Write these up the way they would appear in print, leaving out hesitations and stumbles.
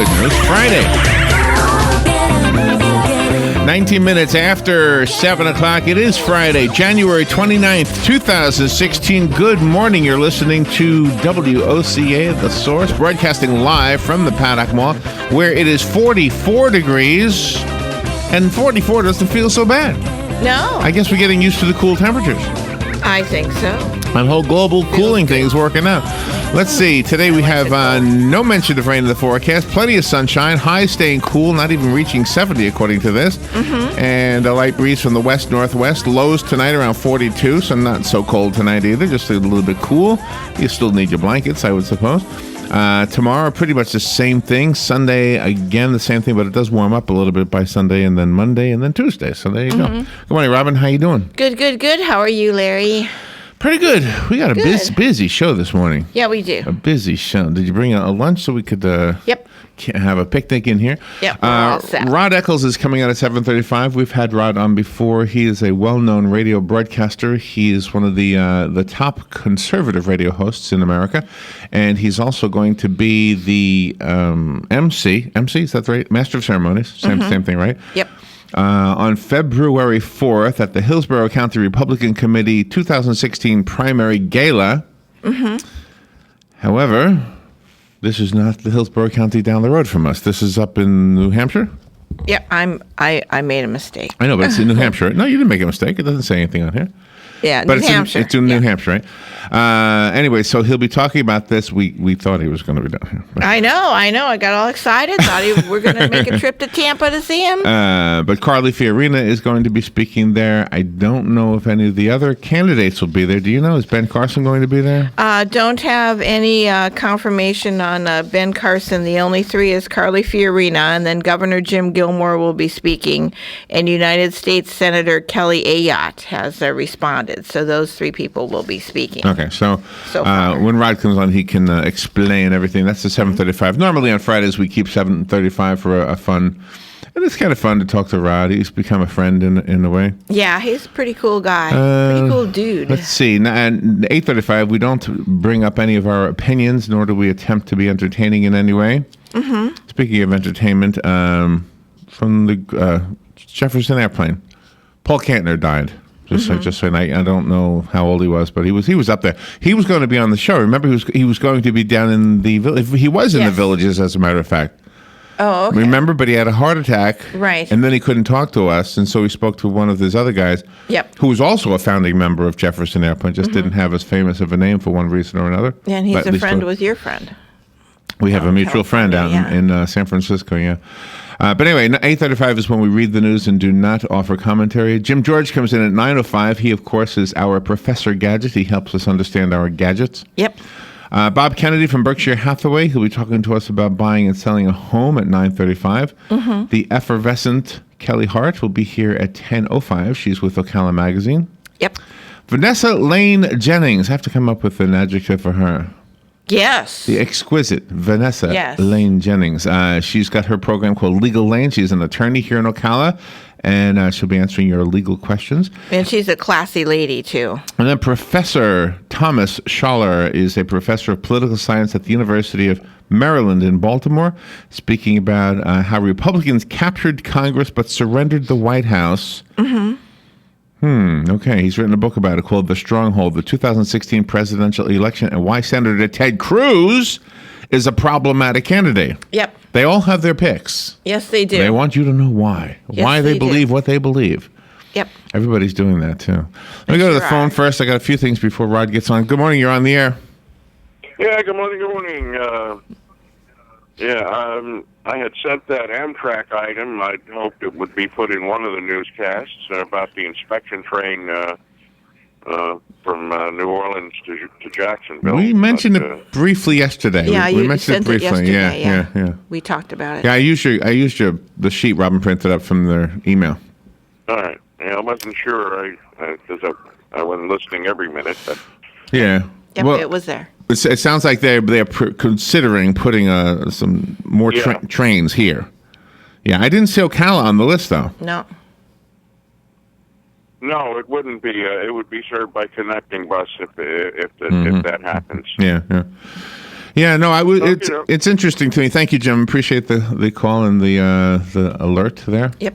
good news. Friday. 19 minutes after 7 o'clock. It is Friday, January 29th, 2016. Good morning. You're listening to WOCA, The Source, broadcasting live from the Paddock Mall, where it is 44 degrees, and 44 doesn't feel so bad. No. I guess we're getting used to the cool temperatures. I think so. That whole global cooling thing is working out. Let's see. Today we have no mention of rain in the forecast. Plenty of sunshine. Highs staying cool, not even reaching 70 according to this. And a light breeze from the west-northwest. Lows tonight around 42, so not so cold tonight either. Just a little bit cool. You still need your blankets, I would suppose. Tomorrow, pretty much the same thing. Sunday, again, the same thing, but it does warm up a little bit by Sunday, and then Monday, and then Tuesday. So there you go. Good morning, Robin. How you doing? Good. How are you, Larry? Pretty good. We got a busy show this morning. Yeah, we do. A busy show. Did you bring a lunch so we could have a picnic in here? Yep. All set. Rod Eccles is coming out at 7:35. We've had Rod on before. He is a well-known radio broadcaster. He is one of the top conservative radio hosts in America, and he's also going to be the MC. MC, is that right? Master of Ceremonies. Same thing, right? Yep. On February 4th at the Hillsborough County Republican Committee 2016 primary gala. However, this is not the Hillsborough County down the road from us. This is up in New Hampshire. Yeah, I made a mistake. I know, but it's in New Hampshire. No, you didn't make a mistake. It doesn't say anything on here. Yeah, but New Hampshire. It's in New Hampshire, right? Anyway, so he'll be talking about this. We thought he was going to be down here. I know. I got all excited. Thought we're going to make a trip to Tampa to see him. But Carly Fiorina is going to be speaking there. I don't know if any of the other candidates will be there. Do you know? Is Ben Carson going to be there? Don't have any confirmation on Ben Carson. The only three is Carly Fiorina, and then Governor Jim Gilmore will be speaking, and United States Senator Kelly Ayotte has responded. So those three people will be speaking. Okay, so when Rod comes on, he can explain everything. That's the 7:35. Normally on Fridays we keep 7:35 for a fun, and it's kind of fun to talk to Rod. He's become a friend in a way. Yeah, he's a pretty cool guy. Pretty cool dude. Let's see. And 8:35, we don't bring up any of our opinions, nor do we attempt to be entertaining in any way. Speaking of entertainment, from the Jefferson Airplane, Paul Kantner died. Just so I don't know how old he was, but he was up there. He was going to be on the show. Remember, he was going to be down in the village. He was in the villages, as a matter of fact. Oh, okay. Remember, but he had a heart attack. Right. And then he couldn't talk to us, and so he spoke to one of his other guys. Yep. Who was also a founding member of Jefferson Airplane, just didn't have as famous of a name for one reason or another. And he's a friend with your friend. We have a mutual friend out in San Francisco, yeah. But anyway, 8:35 is when we read the news and do not offer commentary. Jim George comes in at 9:05. He, of course, is our Professor Gadget. He helps us understand our gadgets. Yep. Bob Kennedy from Berkshire Hathaway. He'll be talking to us about buying and selling a home at 9:35. The effervescent Kelly Hart will be here at 10:05. She's with Ocala Magazine. Yep. Vanessa Lane Jennings. I have to come up with an adjective for her. Yes. The exquisite Vanessa Lane Jennings. She's got her program called Legal Lane. She's an attorney here in Ocala, and she'll be answering your legal questions. And she's a classy lady, too. And then Professor Thomas Schaller is a professor of political science at the University of Maryland in Baltimore, speaking about how Republicans captured Congress but surrendered the White House. Okay, he's written a book about it called The Stronghold, the 2016 presidential election, and why Senator Ted Cruz is a problematic candidate. Yep. They all have their picks. Yes, they do. They want you to know why. Yes, why they believe what they believe. Yep. Everybody's doing that, too. Let me go to the phone first. I got a few things before Rod gets on. Good morning. You're on the air. Yeah, good morning. I had sent that Amtrak item. I'd hoped it would be put in one of the newscasts about the inspection train from New Orleans to Jacksonville. We mentioned it briefly yesterday. Yeah, we you mentioned sent it briefly. it yesterday. Yeah. We talked about it. Yeah, I used the sheet Robin printed up from their email. All right. Yeah, I wasn't sure because I wasn't listening every minute. But yeah. Yep, well, it was there. It sounds like they're considering putting some more trains here. Yeah, I didn't see Ocala on the list though. No. No, it wouldn't be. It would be served by connecting bus if that happens. Yeah. Yeah, no, Okay, no. it's interesting to me. Thank you, Jim. Appreciate the call and the alert there. Yep.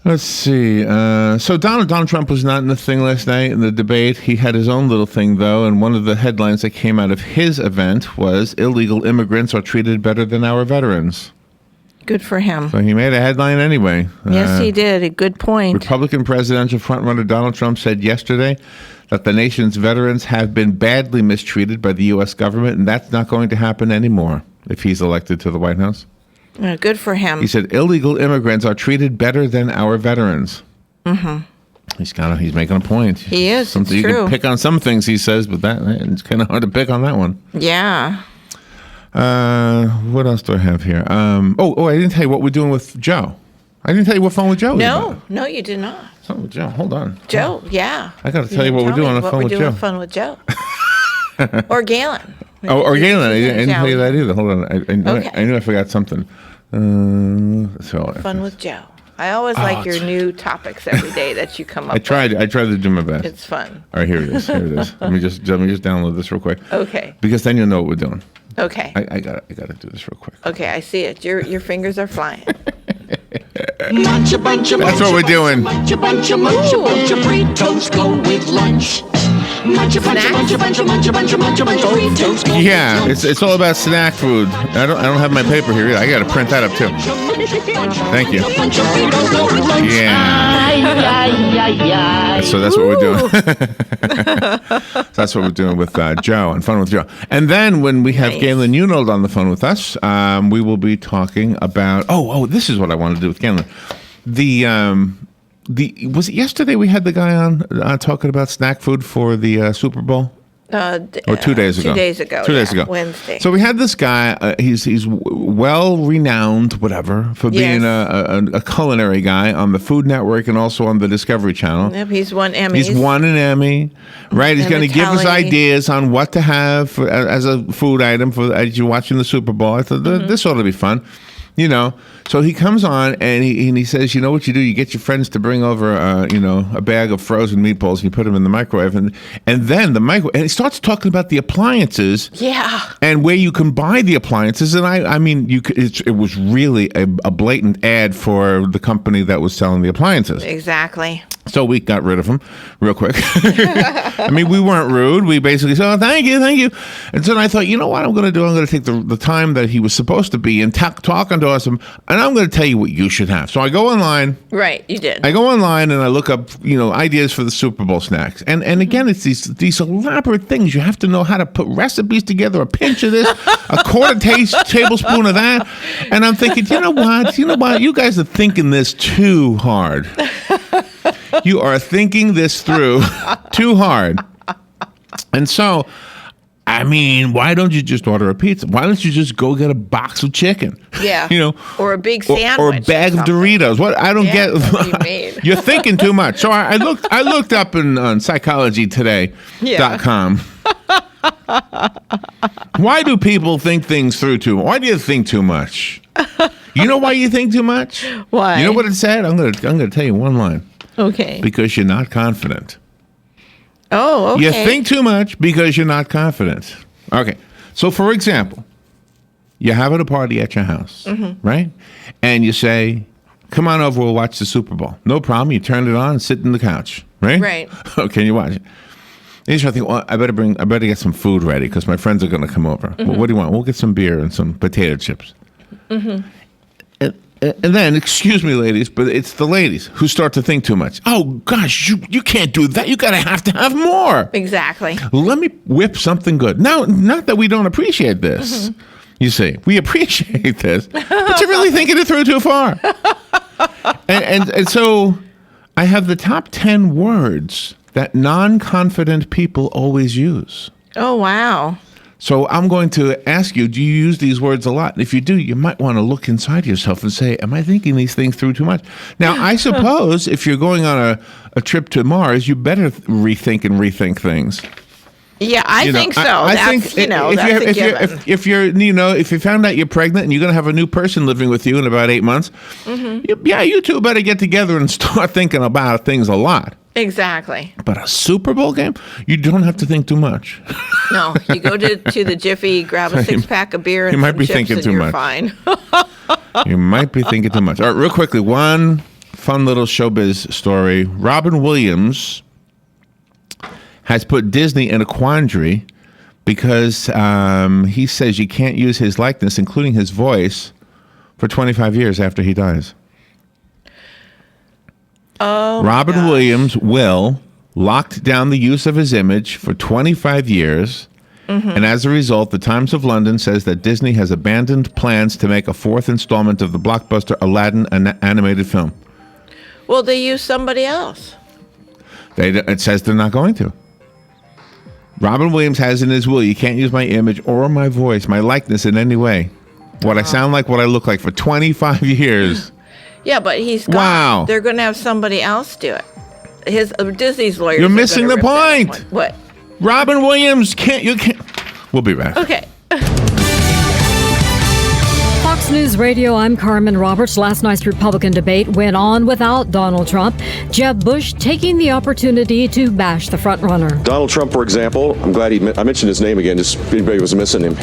Let's see. So Donald Trump was not in the thing last night in the debate. He had his own little thing, though, and one of the headlines that came out of his event was illegal immigrants are treated better than our veterans. Good for him. So he made a headline anyway. Yes, he did. A good point. Republican presidential frontrunner Donald Trump said yesterday that the nation's veterans have been badly mistreated by the U.S. government, and that's not going to happen anymore if he's elected to the White House. Good for him. He said illegal immigrants are treated better than our veterans. Mm-hmm. He's making a point. He is. It's you true. can pick on some things he says, but it's kind of hard to pick on that one. Yeah. What else do I have here? I didn't tell you what we're doing with Joe. I didn't tell you what Phone with Joe is about. No, you did not. Phone with Joe. Hold on. Joe, yeah. I got to tell you what we're doing on Phone with Joe. Fun with Joe. Or Galen. Or Galen. I didn't tell you that either. Hold on. Okay. I knew I forgot something. Fun with Joe. I always like your new topics every day that you come up with. I tried to do my best. It's fun. All right, here it is. Let me just download this real quick. Okay. Because then you'll know what we're doing. Okay. I got to do this real quick. Okay, I see it. Your fingers are flying. That's what we're doing. Munch a bunch of burritos go with lunch. Munch a bunch of burritos. Yeah, it's all about snack food. I don't have my paper here either. I got to print that up too. Thank you. Yeah. So that's what we're doing. That's what we're doing with Joe and Fun with Joe. And then when we have Galen Unold on the phone with us, we will be talking about. This is what I wanted to do with Galen. Was it yesterday we had the guy on talking about snack food for the Super Bowl? Or 2 days ago. 2 days ago. 2 days ago. Wednesday. So we had this guy. He's well renowned, whatever, for being a culinary guy on the Food Network and also on the Discovery Channel. Yep, he's won Emmys. He's won an Emmy, right? He's going to give us ideas on what to have as a food item for as you're watching the Super Bowl. I thought this ought to be fun. So he comes on and he says, you know what you do? You get your friends to bring over, a bag of frozen meatballs and you put them in the microwave. And then and he starts talking about the appliances. Yeah. And where you can buy the appliances. And I mean, it was really a blatant ad for the company that was selling the appliances. Exactly. So we got rid of him real quick. I mean, we weren't rude. We basically said, thank you. And so I thought, you know what I'm going to do? I'm going to take the time that he was supposed to be and talking to us, and I'm going to tell you what you should have. So I go online. Right, you did. I go online and I look up, ideas for the Super Bowl snacks. And again, it's these elaborate things. You have to know how to put recipes together, a pinch of this, a quarter tablespoon of that. And I'm thinking, you know what? You guys are thinking this too hard. You are thinking this through too hard. And so, I mean, why don't you just order a pizza? Why don't you just go get a box of chicken? Yeah. Or a big sandwich. Or a bag of Doritos. What I don't get. You're thinking too much. So I looked up on psychologytoday.com. Why do people think things through too much? Why do you think too much? You know why you think too much? Why? You know what it said? I'm gonna tell you one line. Okay. Because you're not confident. Oh, okay. You think too much because you're not confident. Okay. So, for example, you're having a party at your house, right? And you say, come on over, we'll watch the Super Bowl. No problem. You turn it on and sit on the couch, right? Right. Okay, you watch it. Then you start thinking, well, I better get some food ready because my friends are going to come over. Well, what do you want? We'll get some beer and some potato chips. And then, excuse me, ladies, but it's the ladies who start to think too much. Oh, gosh, you can't do that. You have to have more. Exactly. Let me whip something good. Now, not that we don't appreciate this. You see, we appreciate this, but you're really thinking it through too far. and so I have the top 10 words that non-confident people always use. Oh, wow. So I'm going to ask you, do you use these words a lot? And if you do, you might want to look inside yourself and say, am I thinking these things through too much? Now, I suppose if you're going on a trip to Mars, you better rethink things. Yeah, I think so. I think that's a given. If you found out you're pregnant and you're going to have a new person living with you in about 8 months, you two better get together and start thinking about things a lot. Exactly. But a Super Bowl game, you don't have to think too much. No, you go to the Jiffy, grab a 6-pack of beer and you might some be chips, thinking and too you're much. fine. You might be thinking too much. All right, real quickly, one fun little showbiz story. Robin Williams has put Disney in a quandary because he says you can't use his likeness, including his voice, for 25 years after he dies. Oh, Robin Williams locked down the use of his image for 25 years. Mm-hmm. And as a result, the Times of London says that Disney has abandoned plans to make a 4th installment of the blockbuster Aladdin animated film. Well, they use somebody else. It says they're not going to. Robin Williams has in his will, you can't use my image or my voice, my likeness in any way. What I sound like, what I look like for 25 years. Yeah, but he's gone. Wow. They're going to have somebody else do it. Disney's lawyers. You're missing the point. What? Robin Williams can't. We'll be back. Okay. Fox News Radio, I'm Carmen Roberts. Last night's Republican debate went on without Donald Trump. Jeb Bush taking the opportunity to bash the frontrunner. Donald Trump, for example, I'm glad I mentioned his name again, just if anybody was missing him.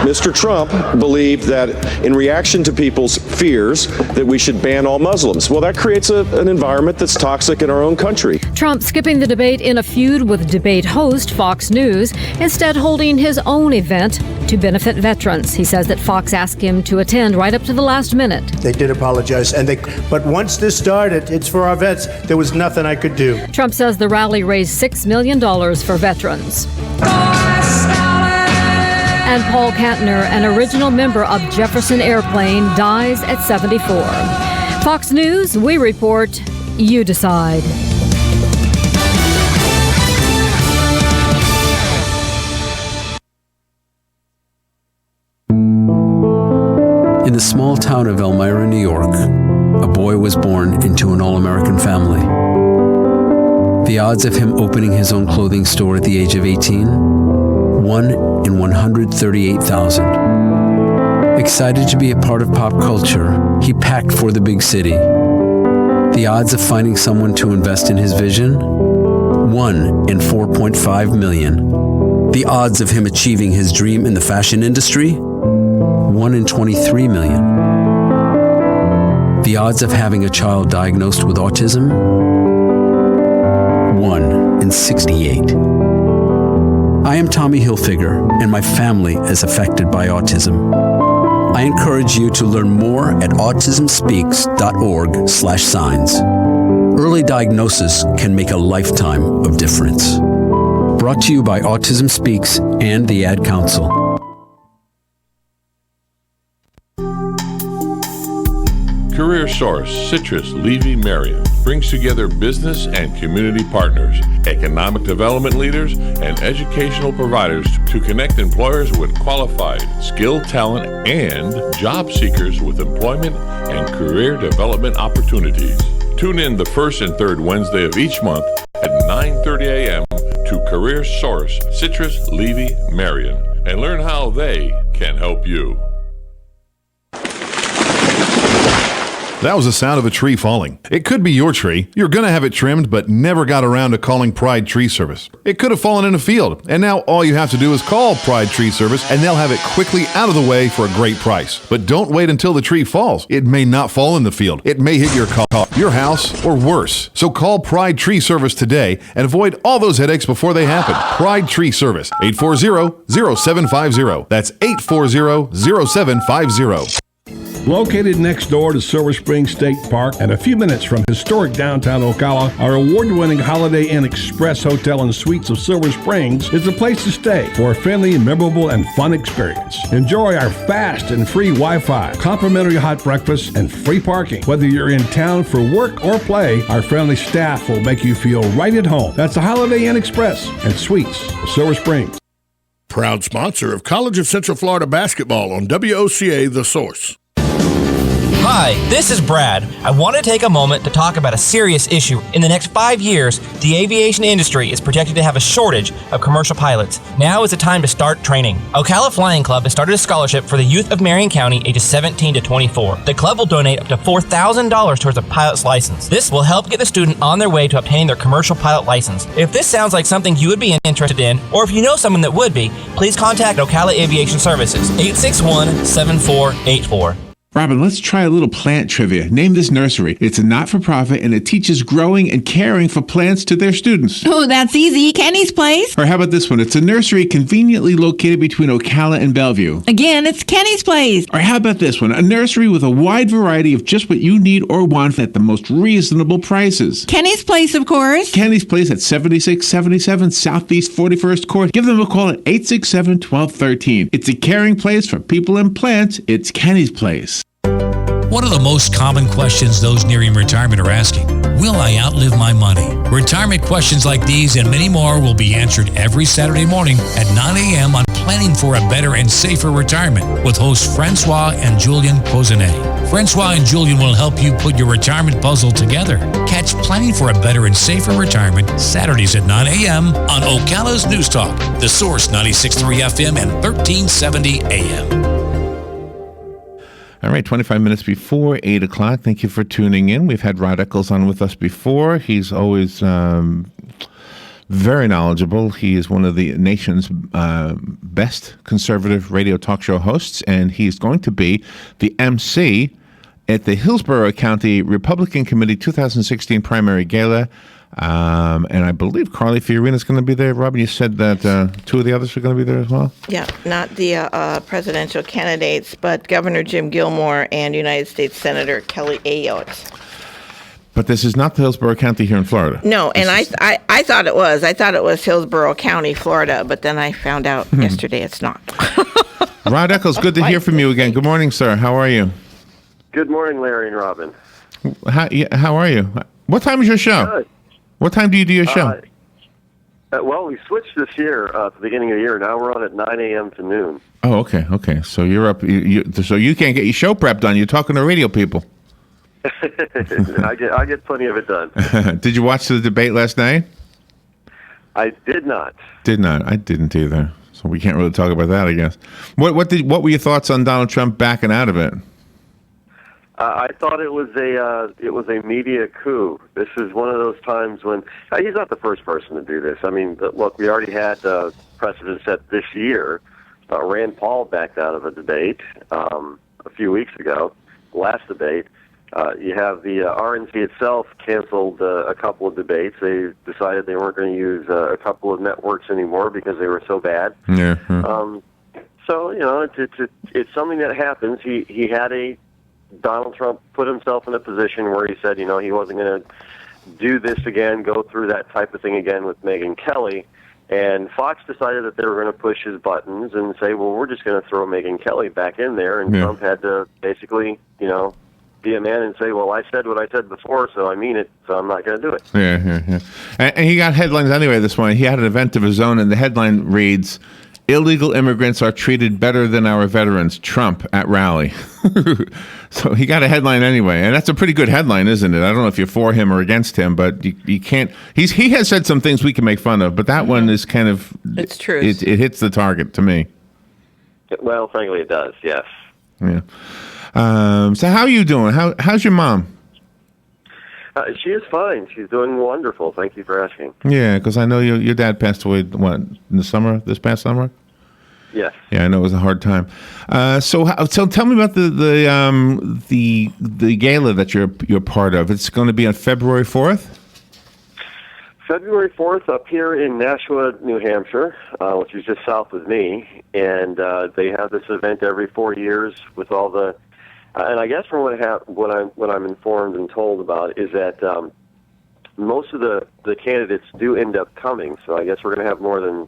Mr. Trump believed that in reaction to people's fears that we should ban all Muslims. Well, that creates an environment that's toxic in our own country. Trump skipping the debate in a feud with debate host Fox News, instead holding his own event to benefit veterans. He says that Fox asked him to attend right up to the last minute. They did apologize, but once this started, it's for our vets. There was nothing I could do. Trump says the rally raised $6 million for veterans. And Paul Kantner, an original member of Jefferson Airplane, dies at 74. Fox News, we report, you decide. In the small town of Elmira, New York, a boy was born into an all-American family. The odds of him opening his own clothing store at the age of 18? 1 in 138,000. Excited to be a part of pop culture, he packed for the big city. The odds of finding someone to invest in his vision? 1 in 4.5 million. The odds of him achieving his dream in the fashion industry? 1 in 23 million. The odds of having a child diagnosed with autism? 1 in 68. I am Tommy Hilfiger, and my family is affected by autism. I encourage you to learn more at autismspeaks.org/signs. Early diagnosis can make a lifetime of difference. Brought to you by Autism Speaks and the Ad Council. Career Source, Citrus, Levy, Marion brings together business and community partners, economic development leaders, and educational providers to connect employers with qualified, skilled talent and job seekers with employment and career development opportunities. Tune in the first and third Wednesday of each month at 9:30 a.m. to Career Source, Citrus, Levy, Marion, and learn how they can help you. That was the sound of a tree falling. It could be your tree. You're going to have it trimmed, but never got around to calling Pride Tree Service. It could have fallen in a field, and now all you have to do is call Pride Tree Service, and they'll have it quickly out of the way for a great price. But don't wait until the tree falls. It may not fall in the field. It may hit your car, your house, or worse. So call Pride Tree Service today and avoid all those headaches before they happen. Pride Tree Service, 840-0750. That's 840-0750. Located next door to Silver Spring State Park and a few minutes from historic downtown Ocala, our award-winning Holiday Inn Express Hotel and Suites of Silver Springs is the place to stay for a friendly, memorable, and fun experience. Enjoy our fast and free Wi-Fi, complimentary hot breakfast, and free parking. Whether you're in town for work or play, our friendly staff will make you feel right at home. That's the Holiday Inn Express and Suites of Silver Springs. Proud sponsor of College of Central Florida basketball on WOCA The Source. Hi, this is Brad. I want to take a moment to talk about a serious issue. In the next 5 years, the aviation industry is projected to have a shortage of commercial pilots. Now is the time to start training. Ocala Flying Club has started a scholarship for the youth of Marion County ages 17 to 24. The club will donate up to $4,000 towards a pilot's license. This will help get the student on their way to obtaining their commercial pilot license. If this sounds like something you would be interested in, or if you know someone that would be, please contact Ocala Aviation Services, 861-7484. Robin, let's try a little plant trivia. Name this nursery. It's a not-for-profit, and it teaches growing and caring for plants to their students. Oh, that's easy. Kenny's Place. Or how about this one? It's a nursery conveniently located between Ocala and Bellevue. Again, it's Kenny's Place. Or how about this one? A nursery with a wide variety of just what you need or want at the most reasonable prices. Kenny's Place, of course. Kenny's Place at 7677 Southeast 41st Court. Give them a call at 867-1213. It's a caring place for people and plants. It's Kenny's Place. One of the most common questions those nearing retirement are asking: will I outlive my money? Retirement questions like these and many more will be answered every Saturday morning at 9 a.m. on Planning for a Better and Safer Retirement with hosts Francois and Julian Pozenet. Francois and Julian will help you put your retirement puzzle together. Catch Planning for a Better and Safer Retirement Saturdays at 9 a.m. on Ocala's News Talk, The Source 96.3 FM and 1370 AM. All right, 25 minutes before 8 o'clock. Thank you for tuning in. We've had Rod Eccles on with us before. He's always very knowledgeable. He is one of the nation's best conservative radio talk show hosts, and he's going to be the MC at the Hillsborough County Republican Committee 2016 primary gala. And I believe Carly Fiorina is going to be there. Robin, you said that two of the others are going to be there as well? Yeah, not the presidential candidates, but Governor Jim Gilmore and United States Senator Kelly Ayotte. But this is not the Hillsborough County here in Florida. No, and I thought it was. I thought it was Hillsborough County, Florida, but then I found out yesterday it's not. Rod Eccles, good to hear from you again. Good morning, sir. How are you? Good morning, Larry and Robin. How are you? What time is your show? Good. What time do you do your show? Well, we switched this year at the beginning of the year. Now we're on at 9 a.m. to noon. Oh, okay. So you're up. So you can't get your show prep done. You're talking to radio people. I get plenty of it done. Did you watch the debate last night? I did not. I didn't either. So we can't really talk about that, I guess. What were your thoughts on Donald Trump backing out of it? I thought it was a media coup. This is one of those times when he's not the first person to do this. I mean, look, we already had precedent set this year. Rand Paul backed out of a debate a few weeks ago, last debate. You have the RNC itself canceled a couple of debates. They decided they weren't going to use a couple of networks anymore because they were so bad. Yeah. So, it's something that happens. He had Donald Trump put himself in a position where he said, he wasn't going to do this again, go through that type of thing again with Megyn Kelly. And Fox decided that they were going to push his buttons and say, well, we're just going to throw Megyn Kelly back in there. And Trump had to basically, be a man and say, well, I said what I said before, so I mean it, so I'm not going to do it. Yeah. And he got headlines anyway this morning. He had an event of his own, and the headline reads, "Illegal immigrants are treated better than our veterans. Trump at rally." So he got a headline anyway, and that's a pretty good headline, isn't it? I don't know if you're for him or against him, but you can't. He has said some things we can make fun of, but that one is kind of. It's true. It hits the target to me. Well, frankly, it does. Yes. Yeah. So how are you doing? How's your mom? She is fine. She's doing wonderful. Thank you for asking. Yeah, because I know your dad passed away, in the summer, this past summer? Yes. Yeah, I know it was a hard time. So tell me about the gala that you're part of. It's going to be on February 4th? February 4th up here in Nashua, New Hampshire, which is just south of me. And they have this event every 4 years with all the... and I guess from what I'm informed and told about is that most of the candidates do end up coming. So I guess we're going to have more than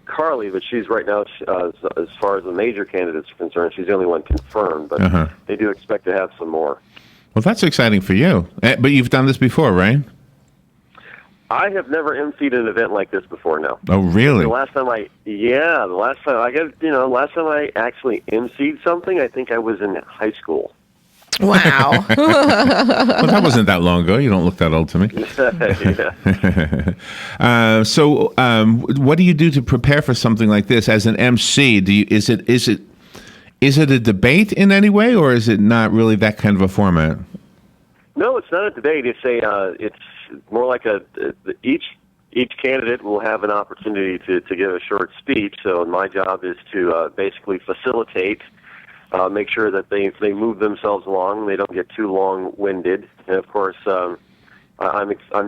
Carly, but she's right now, as far as the major candidates are concerned, she's the only one confirmed. But they do expect to have some more. Well, that's exciting for you. But you've done this before, right? I have never emceed an event like this before. No. Oh, really? The last time I actually emceed something, I think I was in high school. Wow. Well, that wasn't that long ago. You don't look that old to me. What do you do to prepare for something like this as an MC? Is it a debate in any way, or is it not really that kind of a format? No, it's not a debate. It's more like each candidate will have an opportunity to give a short speech. So my job is to basically facilitate, make sure that they move themselves along, they don't get too long-winded, and of course, I'm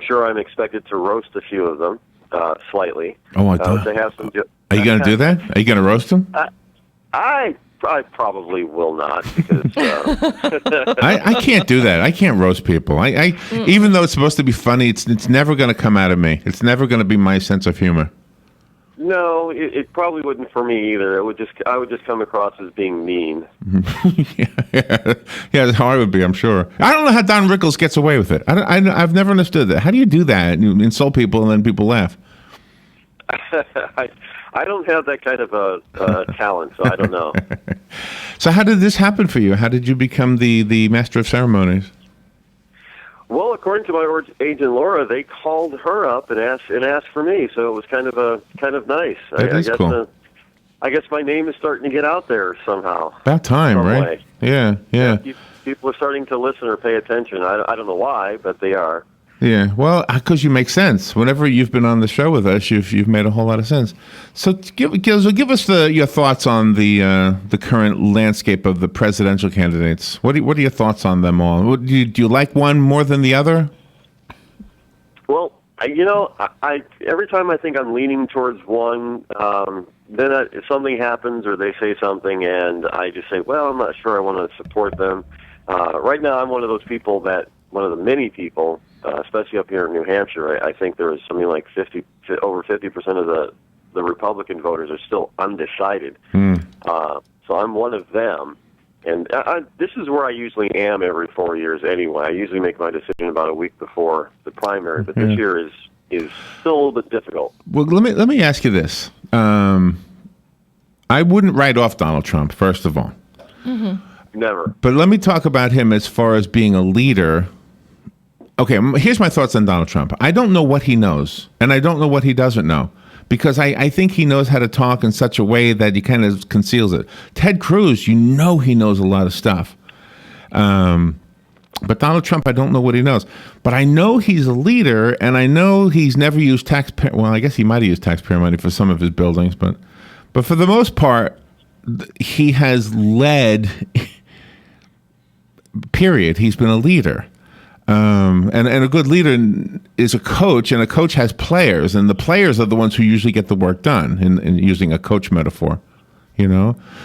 sure I'm expected to roast a few of them slightly. Oh, I do. They have some. Are you going to do that? Are you going to roast them? I probably will not because I can't do that. I can't roast people. I even though it's supposed to be funny, it's never going to come out of me. It's never going to be my sense of humor. No, it probably wouldn't for me either. I would just come across as being mean. Yeah, that's how I would be. I'm sure. I don't know how Don Rickles gets away with it. I've never understood that. How do you do that? You insult people and then people laugh. I don't have that kind of a talent, so I don't know. So how did this happen for you? How did you become the master of ceremonies? Well, according to my agent Laura, they called her up and asked for me, so it was kind of nice. That is cool. I guess my name is starting to get out there somehow. About time, right? Way. Yeah. People are starting to listen or pay attention. I don't know why, but they are. Yeah, well, because you make sense. Whenever you've been on the show with us, you've made a whole lot of sense. So give us your thoughts on the current landscape of the presidential candidates. What are your thoughts on them all? Do you like one more than the other? Well, I every time I think I'm leaning towards one, then something happens or they say something, and I just say, well, I'm not sure I want to support them. Right now, I'm one of those people one of the many people. Especially up here in New Hampshire, I think there is something like over 50% of the Republican voters are still undecided. So I'm one of them, and this is where I usually am every 4 years anyway. I usually make my decision about a week before the primary, but this year is still a little bit difficult. Well, let me ask you this: I wouldn't write off Donald Trump, first of all. Mm-hmm. Never. But let me talk about him as far as being a leader. Okay, here's my thoughts on Donald Trump. I don't know what he knows, and I don't know what he doesn't know, because I think he knows how to talk in such a way that he kind of conceals it. Ted Cruz, he knows a lot of stuff. But Donald Trump, I don't know what he knows. But I know he's a leader, and I know he's never used taxpayer... Well, I guess he might have used taxpayer money for some of his buildings, but for the most part, he has led... Period. He's been a leader. And a good leader is a coach, and a coach has players, and the players are the ones who usually get the work done. In using a coach metaphor,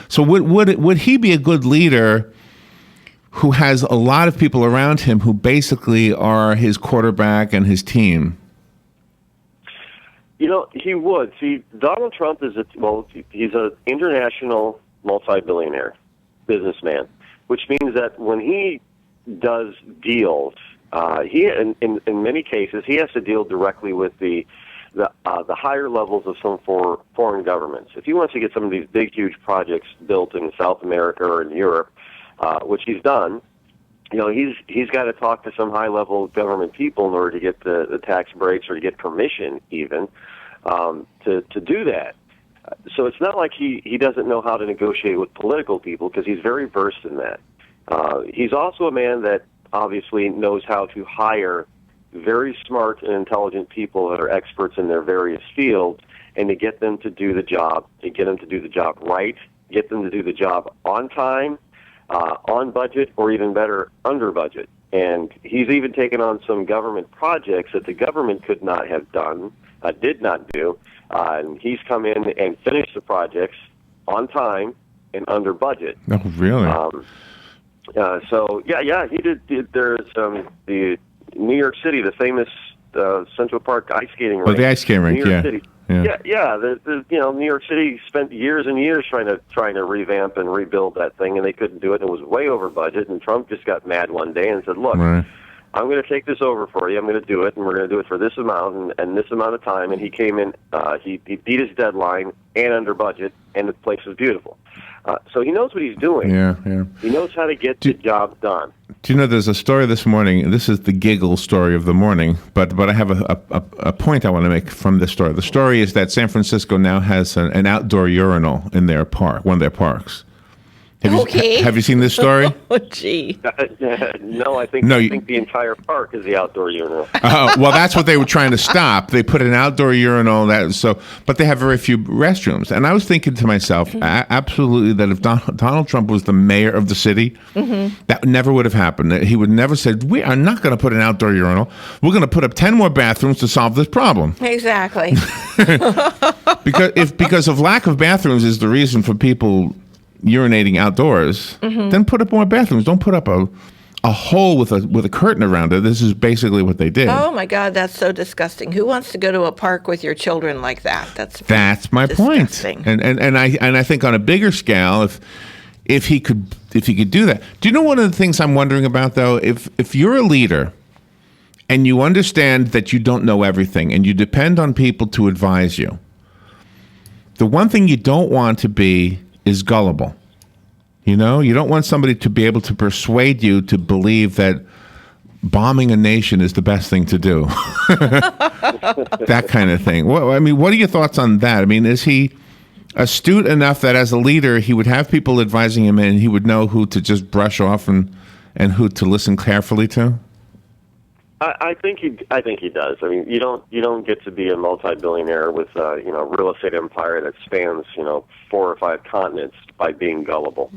So would he be a good leader who has a lot of people around him who basically are his quarterback and his team? He would. See, Donald Trump he's an international multi-billionaire businessman, which means that when he does deals, in many cases he has to deal directly with the higher levels of some foreign governments. If he wants to get some of these big, huge projects built in South America or in Europe, which he's done, he's got to talk to some high-level government people in order to get the tax breaks or to get permission even to do that. So it's not like he doesn't know how to negotiate with political people, because he's very versed in that. He's also a man that obviously knows how to hire very smart and intelligent people that are experts in their various fields, and to get them to do the job, to get them to do the job right, get them to do the job on time, on budget, or even better, under budget. And he's even taken on some government projects that the government could not have done, did not do, and he's come in and finished the projects on time and under budget. Oh, really? He did. There's the New York City, the famous Central Park ice skating rink. Oh, the ice skating rink, New York yeah. City. Yeah. New York City spent years and years trying to revamp and rebuild that thing, and they couldn't do it. And it was way over budget. And Trump just got mad one day and said, "Look, right. I'm going to take this over for you. I'm going to do it, and we're going to do it for this amount and this amount of time." And he came in, he beat his deadline and under budget, and the place was beautiful. So he knows what he's doing. Yeah. He knows how to get the job done. Do you know there's a story this morning? This is the giggle story of the morning, but I have a point I want to make from this story. The story is that San Francisco now has an outdoor urinal in their park, one of their parks. Have you seen this story? Oh, gee. No, I think the entire park is the outdoor urinal. Well, that's what they were trying to stop. They put an outdoor urinal, but they have very few restrooms. And I was thinking to myself, absolutely, that if Donald Trump was the mayor of the city, that never would have happened. He would never said, we are not going to put an outdoor urinal. We're going to put up 10 more bathrooms to solve this problem. Exactly. Because of lack of bathrooms is the reason for people urinating outdoors, then put up more bathrooms. Don't put up a hole with a curtain around it. This is basically what they did. Oh my God, that's so disgusting. Who wants to go to a park with your children like that? That's my disgusting point. And I think on a bigger scale, if he could do that. Do you know one of the things I'm wondering about though? If you're a leader and you understand that you don't know everything and you depend on people to advise you, the one thing you don't want to be is gullible. You don't want somebody to be able to persuade you to believe that bombing a nation is the best thing to do. That kind of thing. What are your thoughts on that? I mean, is he astute enough that as a leader he would have people advising him and he would know who to just brush off and who to listen carefully to? I think he does. I mean, you don't get to be a multi-billionaire with real estate empire that spans 4 or 5 continents by being gullible.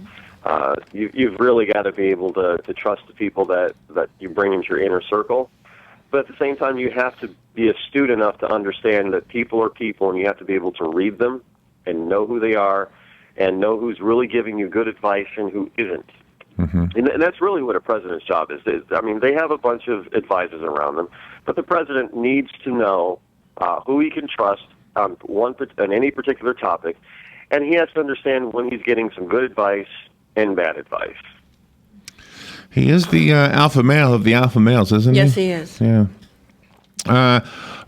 You've really got to be able to trust the people that you bring into your inner circle. But at the same time, you have to be astute enough to understand that people are people, and you have to be able to read them and know who they are, and know who's really giving you good advice and who isn't. And that's really what a president's job is. I mean, they have a bunch of advisors around them, but the president needs to know who he can trust on any particular topic, and he has to understand when he's getting some good advice and bad advice. He is the alpha male of the alpha males, isn't he? Yes, he is. Yeah.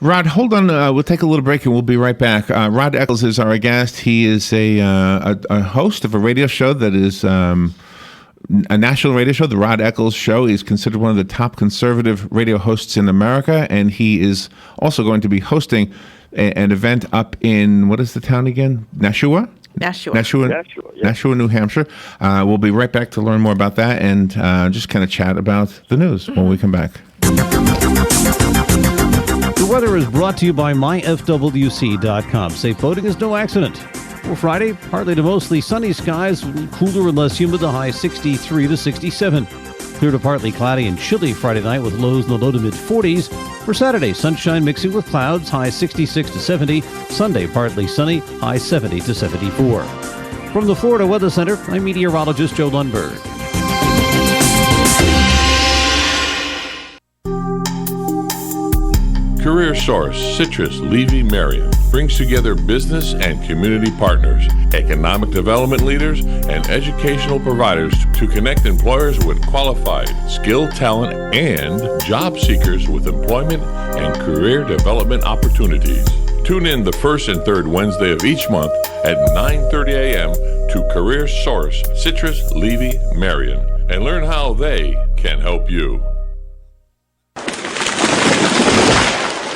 Rod, hold on. We'll take a little break and we'll be right back. Rod Eccles is our guest. He is a host of a radio show that is a national radio show, The Rod Eccles Show. He's considered one of the top conservative radio hosts in America, and he is also going to be hosting an event up in, what is the town again? Nashua, New Hampshire. We'll be right back to learn more about that and just kind of chat about the news when we come back. The weather is brought to you by myfwc.com. Safe boating is no accident. For Friday, partly to mostly sunny skies, cooler and less humid, the high 63 to 67. Clear to partly cloudy and chilly Friday night with lows in the low to mid 40s. For Saturday, sunshine mixing with clouds, high 66 to 70. Sunday, partly sunny, high 70 to 74. From the Florida Weather Center, I'm meteorologist Joe Lundberg. Career Source, Citrus, Levy, Marion brings together business and community partners, economic development leaders, and educational providers to connect employers with qualified, skilled talent and job seekers with employment and career development opportunities. Tune in the first and third Wednesday of each month at 9:30 a.m. to Career Source, Citrus, Levy, Marion, and learn how they can help you.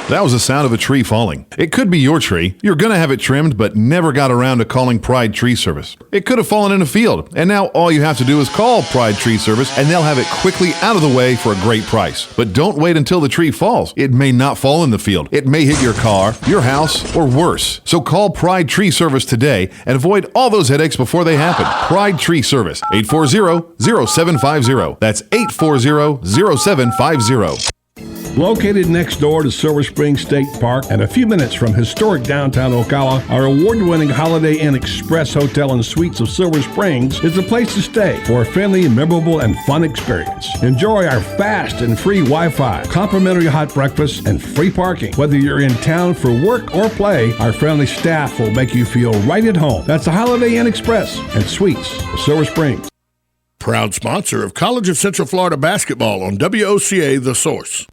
That was the sound of a tree falling. It could be your tree. You're going to have it trimmed, but never got around to calling Pride Tree Service. It could have fallen in a field, and now all you have to do is call Pride Tree Service, and they'll have it quickly out of the way for a great price. But don't wait until the tree falls. It may not fall in the field. It may hit your car, your house, or worse. So call Pride Tree Service today and avoid all those headaches before they happen. Pride Tree Service, 840-0750. That's 840-0750. Located next door to Silver Spring State Park and a few minutes from historic downtown Ocala, our award-winning Holiday Inn Express Hotel and Suites of Silver Springs is the place to stay for a friendly, memorable, and fun experience. Enjoy our fast and free Wi-Fi, complimentary hot breakfast, and free parking. Whether you're in town for work or play, our friendly staff will make you feel right at home. That's the Holiday Inn Express and Suites of Silver Springs. Proud sponsor of College of Central Florida basketball on WOCA The Source.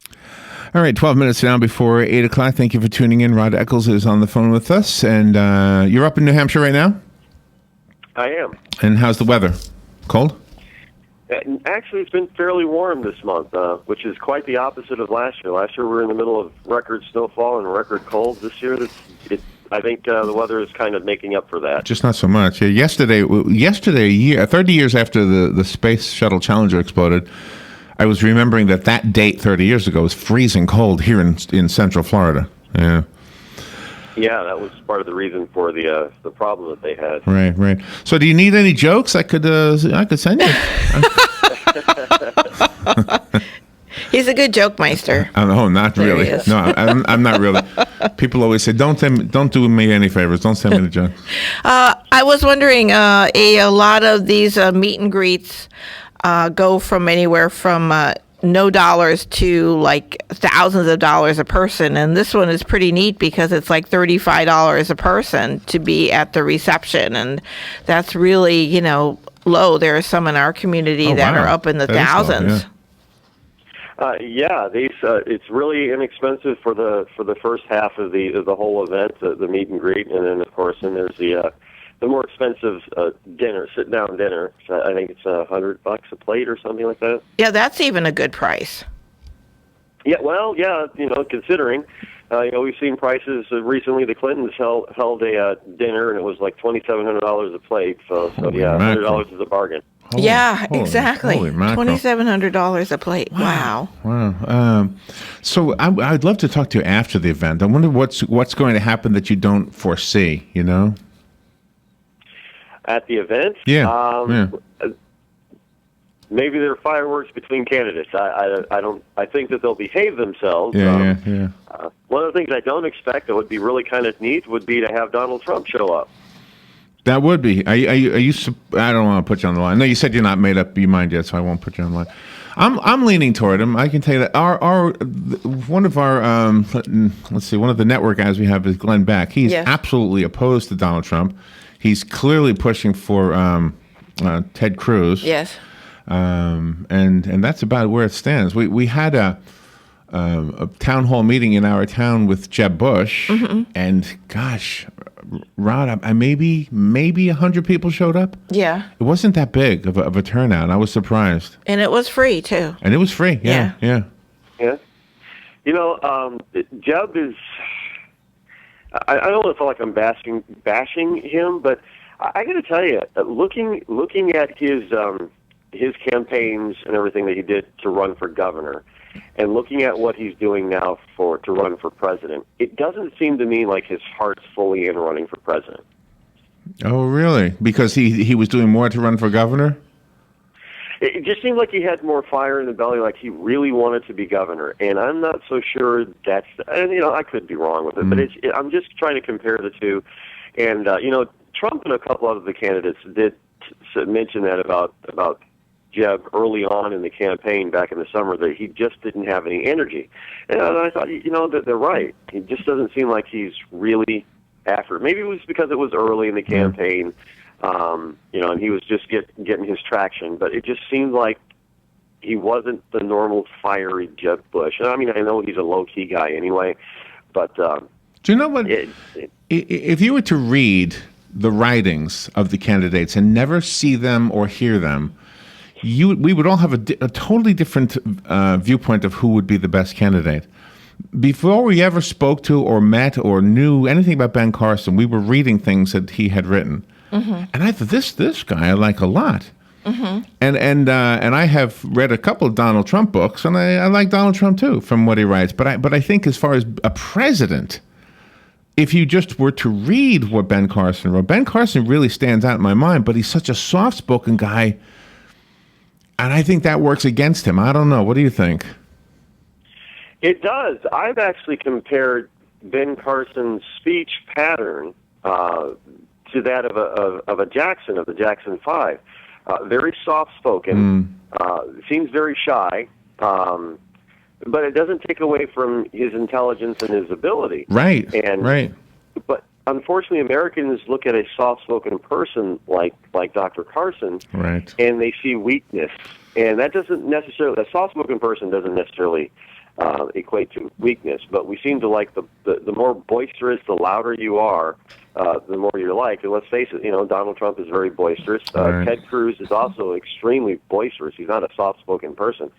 All right, 12 minutes now before 8 o'clock. Thank you for tuning in. Rod Eccles is on the phone with us, and you're up in New Hampshire right now? I am. And how's the weather? Cold? Actually, it's been fairly warm this month, which is quite the opposite of last year. Last year, we were in the middle of record snowfall and record cold. This year, I think the weather is kind of making up for that. Just not so much. Yeah, yesterday, 30 years after the Space Shuttle Challenger exploded, I was remembering that date 30 years ago was freezing cold here in Central Florida. Yeah. Yeah, that was part of the reason for the problem that they had. Right. So, do you need any jokes? I could send you. He's a good joke meister. No, not There really. he is. No, I'm not really. People always say, "Don't do me any favors. Don't send me the jokes." I was wondering, a lot of these meet and greets go from anywhere from no dollars to like thousands of dollars a person, and this one is pretty neat because it's like $35 a person to be at the reception, and that's really low. There are some in our community that are up in the thousands. These it's really inexpensive for the first half of the whole event, the meet and greet, and then of course there's the more expensive dinner, sit down dinner. So I think it's $100 a plate or something like that. Yeah, that's even a good price. Yeah, well, considering we've seen prices recently. The Clintons held a dinner and it was like $2,700 a plate. So yeah, $100 is a bargain. Exactly. $2,700 a plate. Wow. So I'd love to talk to you after the event. I wonder what's going to happen that you don't foresee. At the event, maybe there are fireworks between candidates. I think that they'll behave themselves. One of the things I don't expect that would be really kind of neat would be to have Donald Trump show up. That would be. I don't want to put you on the line. No, you said you're not made up your mind yet, so I won't put you on the line. I'm leaning toward him. I can tell you that one of the network guys we have is Glenn Beck. He's absolutely opposed to Donald Trump. He's clearly pushing for Ted Cruz. Yes. And that's about where it stands. We had a town hall meeting in our town with Jeb Bush, and gosh, Rod, maybe 100 people showed up. Yeah. It wasn't that big of a turnout. I was surprised. And it was free too. And it was free. Yeah. Yeah. Jeb is. I don't want to feel like I'm bashing him, but I got to tell you, looking at his campaigns and everything that he did to run for governor, and looking at what he's doing now to run for president, it doesn't seem to me like his heart's fully in running for president. Oh, really? Because he was doing more to run for governor? It just seemed like he had more fire in the belly, like he really wanted to be governor. And I'm not so sure that's, and I could be wrong with it, but I'm just trying to compare the two. And, Trump and a couple of the candidates did mention that about Jeb early on in the campaign back in the summer, that he just didn't have any energy. And I thought, that they're right. He just doesn't seem like he's really after it. Maybe it was because it was early in the campaign. And he was just getting his traction, but it just seemed like he wasn't the normal fiery Jeb Bush. And I mean, I know he's a low-key guy anyway, but do you know what? If you were to read the writings of the candidates and never see them or hear them, we would all have a totally different viewpoint of who would be the best candidate. Before we ever spoke to or met or knew anything about Ben Carson, we were reading things that he had written. And I thought, this guy I like a lot. And I have read a couple of Donald Trump books, and I like Donald Trump too, from what he writes. But I think as far as a president, if you just were to read what Ben Carson wrote, Ben Carson really stands out in my mind, but he's such a soft-spoken guy, and I think that works against him. I don't know. What do you think? It does. I've actually compared Ben Carson's speech pattern to that of a Jackson, of the Jackson 5. Very soft-spoken, seems very shy, but it doesn't take away from his intelligence and his ability. Right. But unfortunately, Americans look at a soft-spoken person like Dr. Carson, right, and they see weakness, and that doesn't necessarily. A soft-spoken person doesn't necessarily equate to weakness. But we seem to like the more boisterous, the louder you are, the more you're liked. And let's face it, Donald Trump is very boisterous. Right. Ted Cruz is also extremely boisterous. He's not a soft-spoken person.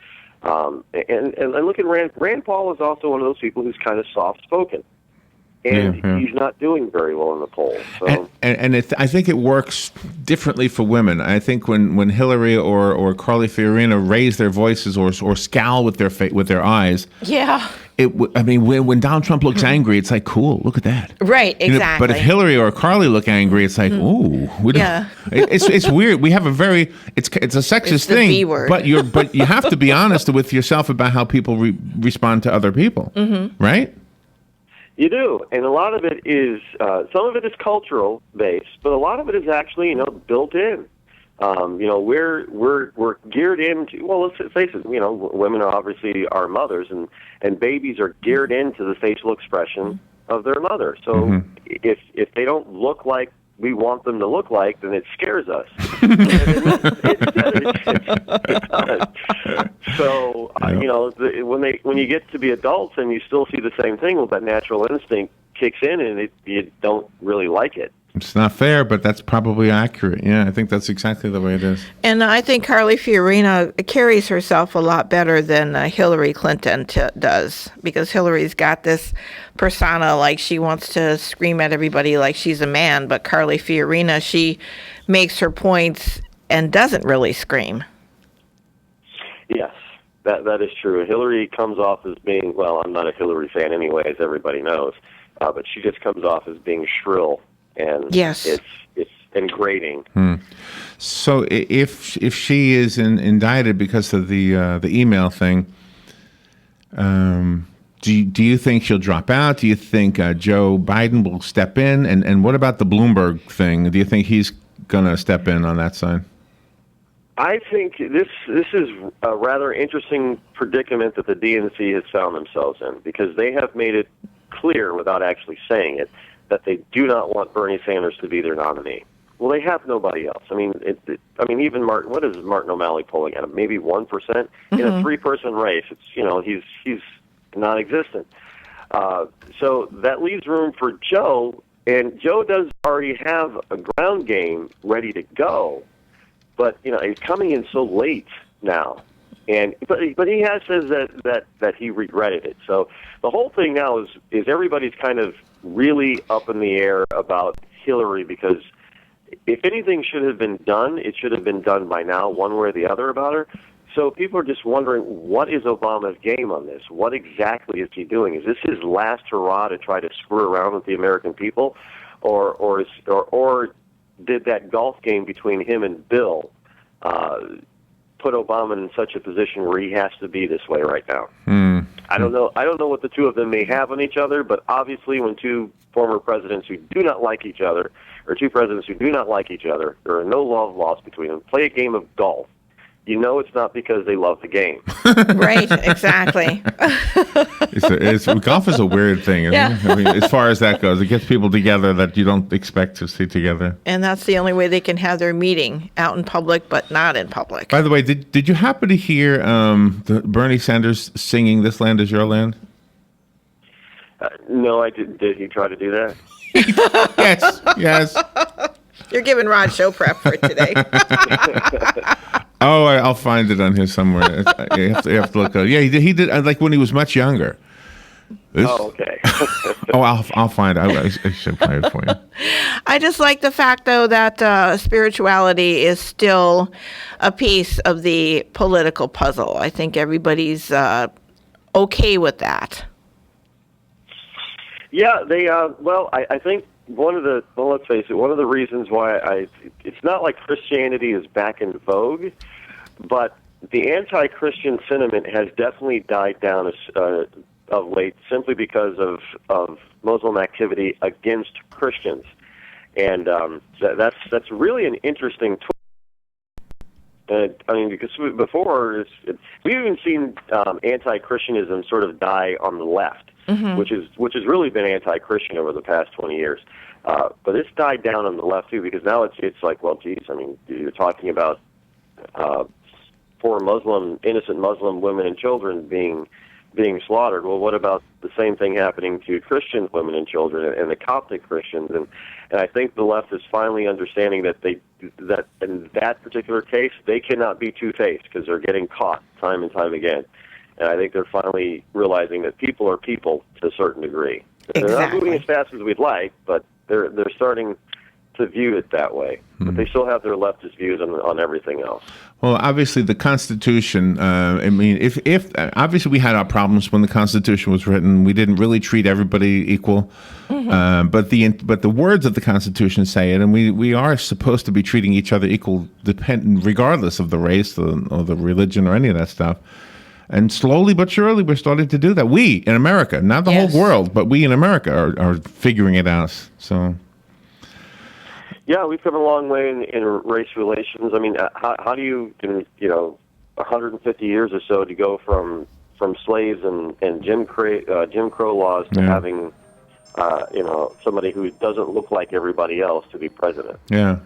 And look at Rand Paul is also one of those people who's kind of soft-spoken. And he's not doing very well in the polls. So. And I think it works differently for women. I think when Hillary or Carly Fiorina raise their voices or scowl with their eyes, yeah. When Donald Trump looks angry, it's like, cool, look at that. Right, exactly. But if Hillary or Carly look angry, it's like, ooh. Yeah. It's weird. We have it's a sexist thing. B word. But you have to be honest with yourself about how people respond to other people, right? You do, and a lot of it is some of it is cultural based, but a lot of it is actually built in. We're geared into. Well, let's face it. Women are obviously our mothers, and babies are geared into the facial expression of their mother. So if they don't look like we want them to look like, then it scares us. It does. So when you get to be adults and you still see the same thing, well, that natural instinct kicks in, and you don't really like it. It's not fair, but that's probably accurate. Yeah, I think that's exactly the way it is. And I think Carly Fiorina carries herself a lot better than Hillary Clinton does, because Hillary's got this persona like she wants to scream at everybody like she's a man, but Carly Fiorina, she makes her points and doesn't really scream. Yes, that is true. Hillary comes off as being, well, I'm not a Hillary fan anyway, as everybody knows, but she just comes off as being shrill. And yes, it's grating. So if she is indicted because of the email thing, do you think she'll drop out? Do you think Joe Biden will step in? And what about the Bloomberg thing? Do you think he's going to step in on that side? I think this is a rather interesting predicament that the DNC has found themselves in, because they have made it clear, without actually saying it, that they do not want Bernie Sanders to be their nominee. Well, they have nobody else. Even Martin. What is Martin O'Malley polling at? Maybe 1% in a 3-person race. It's he's non-existent. So that leaves room for Joe, and Joe does already have a ground game ready to go, but he's coming in so late now. But he has says that he regretted it. So the whole thing now is everybody's kind of really up in the air about Hillary, because if anything should have been done, it should have been done by now, one way or the other, about her. So people are just wondering, what is Obama's game on this? What exactly is he doing? Is this his last hurrah to try to screw around with the American people, or did that golf game between him and Bill put Obama in such a position where he has to be this way right now? I don't know. I don't know what the two of them may have on each other, but obviously when two former presidents who do not like each other, or two presidents who do not like each other, there are no love lost between them, play a game of golf, it's not because they love the game. Right, exactly. Golf is a weird thing, isn't it? As far as that goes, it gets people together that you don't expect to see together. And that's the only way they can have their meeting, out in public, but not in public. By the way, did you happen to hear Bernie Sanders singing "This Land Is Your Land"? No, I didn't. Did he try to do that? Yes. You're giving Rod show prep for today. Oh, I'll find it on here somewhere. You have to look up. Yeah, he did like when he was much younger. Okay. I'll find it. I should play it for you. I just like the fact, though, that spirituality is still a piece of the political puzzle. I think everybody's okay with that. Yeah, they. I think let's face it, one of the reasons why it's not like Christianity is back in vogue, but the anti-Christian sentiment has definitely died down of late, simply because of Muslim activity against Christians, and that's really an interesting because before we've even seen anti-Christianism sort of die on the left. Mm-hmm. which has really been anti-Christian over the past 20 years. But it's died down on the left too, because now it's like, well, geez, you're talking about poor innocent Muslim women and children being being slaughtered. Well, what about the same thing happening to Christian women and children and the Coptic Christians? And I think the left is finally understanding that that in that particular case, they cannot be two-faced because they're getting caught time and time again. And I think they're finally realizing that people are people to a certain degree. They're not moving as fast as we'd like, but they're starting to view it that way. But they still have their leftist views on everything else. Well, obviously, the Constitution, I mean, if obviously we had our problems when the Constitution was written. We didn't really treat everybody equal. But the words of the Constitution say it, and we are supposed to be treating each other equal, regardless of the race or the religion or any of that stuff. And slowly but surely, we're starting to do that. We in America, not the whole world, but we in America are figuring it out. So, yeah, we've come a long way in race relations. I mean, how do you, 150 years or so to go from slaves and Jim Crow laws to having, somebody who doesn't look like everybody else to be president? Yeah.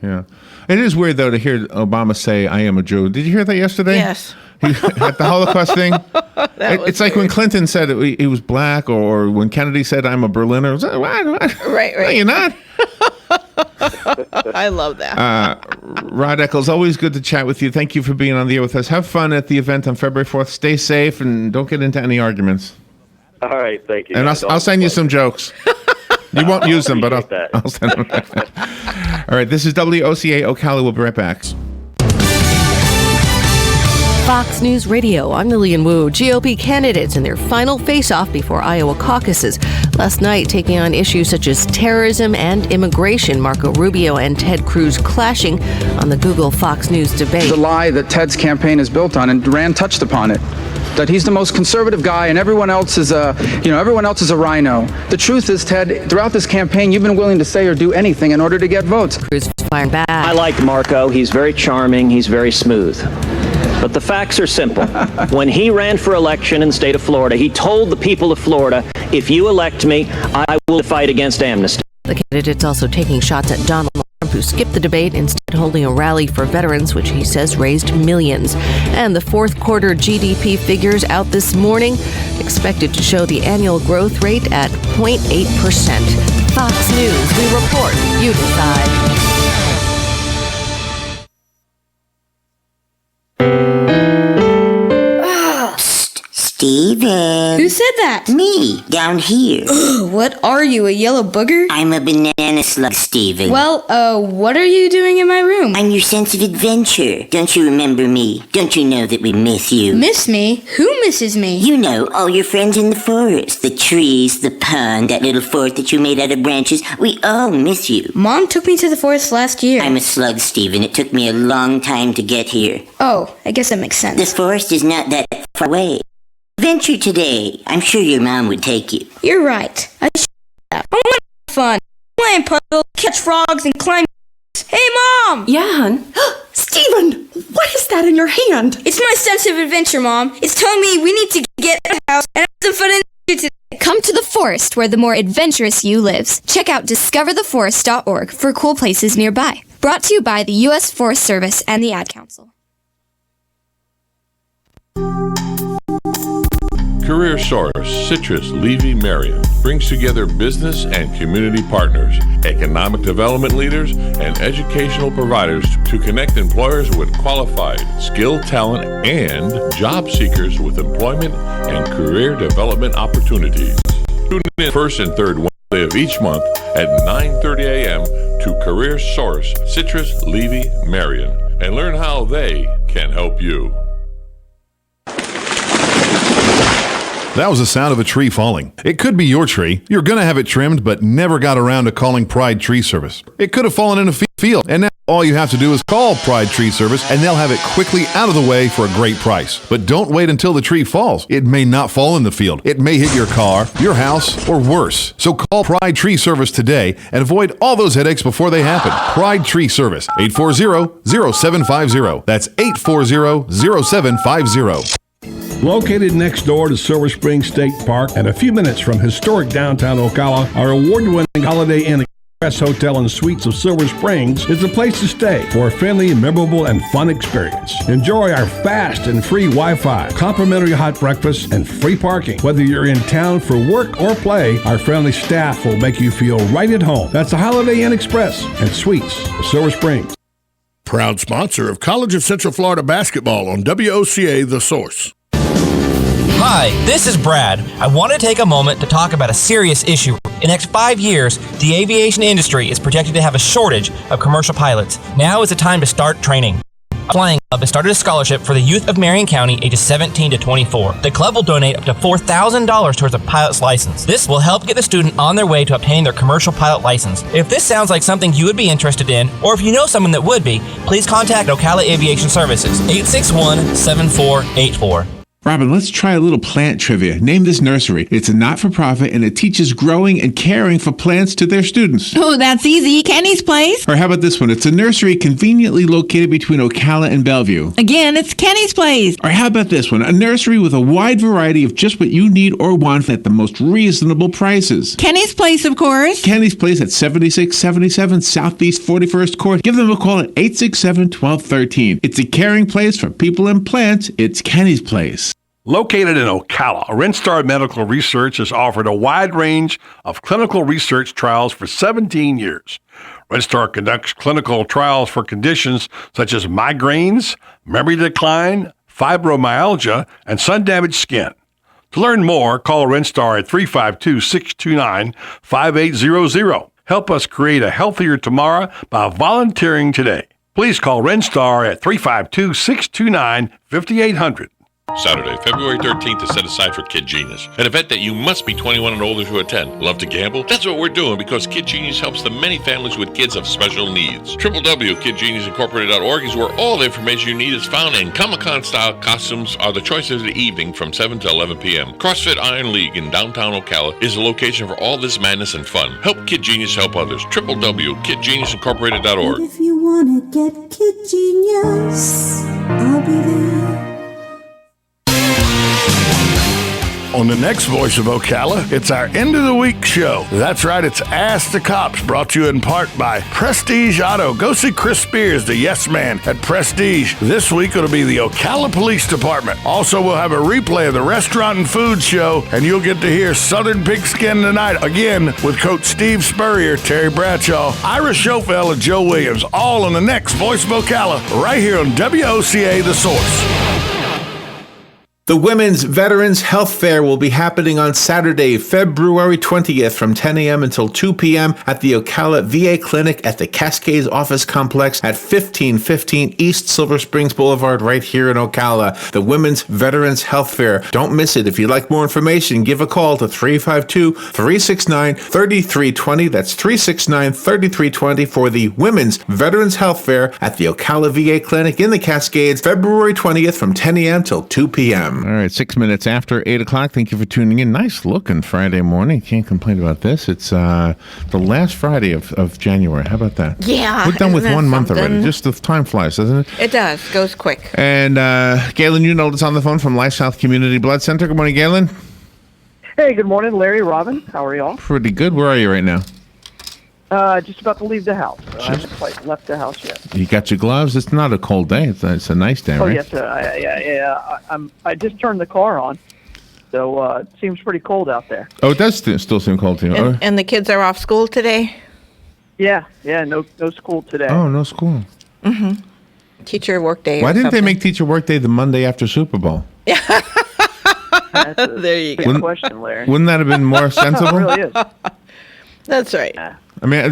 It is weird though to hear Obama say, "I am a Jew." Did you hear that yesterday? Yes. At the Holocaust thing, it's like when Clinton said he was black, or when Kennedy said, "I'm a Berliner." It was like, what? Right. No, you're not. I love that. Rod Eccles, always good to chat with you. Thank you for being on the air with us. Have fun at the event on February 4th. Stay safe and don't get into any arguments. All right, thank you. And I'll send you some jokes. You won't use them, but I'll send them. All right, this is WOCA Ocala. We'll be right back. Fox News Radio, I'm Lillian Wu. GOP candidates in their final face-off before Iowa caucuses. Last night, taking on issues such as terrorism and immigration, Marco Rubio and Ted Cruz clashing on the Google Fox News debate. The lie that Ted's campaign is built on, and Rand touched upon it, that he's the most conservative guy and everyone else is a rhino. The truth is, Ted, throughout this campaign, you've been willing to say or do anything in order to get votes. Cruz firing back. I like Marco. He's very charming. He's very smooth. But the facts are simple. When he ran for election in the state of Florida, he told the people of Florida, if you elect me, I will fight against amnesty. The candidate's also taking shots at Donald Trump, who skipped the debate, instead holding a rally for veterans, which he says raised millions. And the fourth quarter GDP figures out this morning, expected to show the annual growth rate at 0.8%. Fox News, we report, you decide. Steven. Who said that? Me, down here. What are you, a yellow booger? I'm a banana slug, Steven. Well, what are you doing in my room? I'm your sense of adventure. Don't you remember me? Don't you know that we miss you? Miss me? Who misses me? You know, all your friends in the forest. The trees, the pond, that little fort that you made out of branches. We all miss you. Mom took me to the forest last year. I'm a slug, Steven. It took me a long time to get here. Oh, I guess that makes sense. This forest is not that far away. Adventure today. I'm sure your mom would take you. You're right. I should have. I want fun. Playing puzzles, catch frogs, and climb. Hey, Mom! Yeah, hon? Steven, what is that in your hand? It's my sense of adventure, Mom. It's telling me we need to get out of the house and have some fun in the today. Come to the forest where the more adventurous you lives. Check out discovertheforest.org for cool places nearby. Brought to you by the U.S. Forest Service and the Ad Council. Career Source, Citrus, Levy, Marion brings together business and community partners, economic development leaders, and educational providers to connect employers with qualified, skilled talent and job seekers with employment and career development opportunities. Tune in first and third Wednesday of each month at 9:30 a.m. to Career Source, Citrus, Levy, Marion, and learn how they can help you. That was the sound of a tree falling. It could be your tree. You're going to have it trimmed, but never got around to calling Pride Tree Service. It could have fallen in a field, and now all you have to do is call Pride Tree Service, and they'll have it quickly out of the way for a great price. But don't wait until the tree falls. It may not fall in the field. It may hit your car, your house, or worse. So call Pride Tree Service today and avoid all those headaches before they happen. Pride Tree Service, 840-0750. That's 840-0750. Located next door to Silver Spring State Park and a few minutes from historic downtown Ocala, our award-winning Holiday Inn Express Hotel and Suites of Silver Springs is the place to stay for a friendly, memorable, and fun experience. Enjoy our fast and free Wi-Fi, complimentary hot breakfast, and free parking. Whether you're in town for work or play, our friendly staff will make you feel right at home. That's the Holiday Inn Express and Suites of Silver Springs. Proud sponsor of College of Central Florida basketball on WOCA The Source. Hi, this is Brad. I want to take a moment to talk about a serious issue. In the next 5 years, the aviation industry is projected to have a shortage of commercial pilots. Now is the time to start training. A flying club has started a scholarship for the youth of Marion County ages 17 to 24. The club will donate up to $4,000 towards a pilot's license. This will help get the student on their way to obtaining their commercial pilot license. If this sounds like something you would be interested in, or if you know someone that would be, please contact Ocala Aviation Services, 861-7484. Robin, let's try a little plant trivia. Name this nursery. It's a not-for-profit, and it teaches growing and caring for plants to their students. Oh, that's easy. Kenny's Place. Or how about this one? It's a nursery conveniently located between Ocala and Bellevue. Again, it's Kenny's Place. Or how about this one? A nursery with a wide variety of just what you need or want at the most reasonable prices. Kenny's Place, of course. Kenny's Place at 7677 Southeast 41st Court. Give them a call at 867-1213. It's a caring place for people and plants. It's Kenny's Place. Located in Ocala, Renstar Medical Research has offered a wide range of clinical research trials for 17 years. Renstar conducts clinical trials for conditions such as migraines, memory decline, fibromyalgia, and sun-damaged skin. To learn more, call Renstar at 352-629-5800. Help us create a healthier tomorrow by volunteering today. Please call Renstar at 352-629-5800. Saturday, February 13th is set aside for Kid Genius, an event that you must be 21 and older to attend. Love to gamble? That's what we're doing because Kid Genius helps the many families with kids of special needs. www.kidgeniusincorporated.org is where all the information you need is found, and Comic-Con-style costumes are the choice of the evening from 7 to 11 p.m. CrossFit Iron League in downtown Ocala is the location for all this madness and fun. Help Kid Genius help others. www.kidgeniusincorporated.org. If you wanna get Kid Genius, I'll be there. On the next Voice of Ocala, it's our end of the week show. That's right, it's Ask the Cops, brought to you in part by Prestige Auto. Go see Chris Spears, the yes man at Prestige. This week it'll be the Ocala Police Department. Also, we'll have a replay of the restaurant and food show, and you'll get to hear Southern Pigskin tonight, again with Coach Steve Spurrier, Terry Bradshaw, Ira Schofel, and Joe Williams, all on the next Voice of Ocala, right here on WOCA The Source. The Women's Veterans Health Fair will be happening on Saturday, February 20th from 10 a.m. until 2 p.m. at the Ocala VA Clinic at the Cascades Office Complex at 1515 East Silver Springs Boulevard right here in Ocala. The Women's Veterans Health Fair. Don't miss it. If you'd like more information, give a call to 352-369-3320. That's 369-3320 for the Women's Veterans Health Fair at the Ocala VA Clinic in the Cascades, February 20th from 10 a.m. till 2 p.m. All right, 6 minutes after 8 o'clock. Thank you for tuning in. Nice looking Friday morning. Can't complain about this. It's the last Friday of January. How about that? Yeah. We're done with 1 month something? already. Just the time flies, doesn't it? It does. Goes quick. And Galen Unold on the phone from Life South Community Blood Center. Good morning, Galen. Hey, good morning, Larry, Robin. How are y'all? Pretty good. Where are you right now? Just about to leave the house. I haven't quite left the house yet. You got your gloves? It's not a cold day. It's a nice day, Oh, right? yes, I just turned the car on, so it seems pretty cold out there. Oh, it does still seem cold to you. And the kids are off school today? Yeah, no school today. Oh, no school. Mm-hmm. Teacher work day. Why or didn't they something. make teacher work day the Monday after Super Bowl? That's a There you big go. question, Larry. Wouldn't that have been more sensible? It really is. That's right. I mean,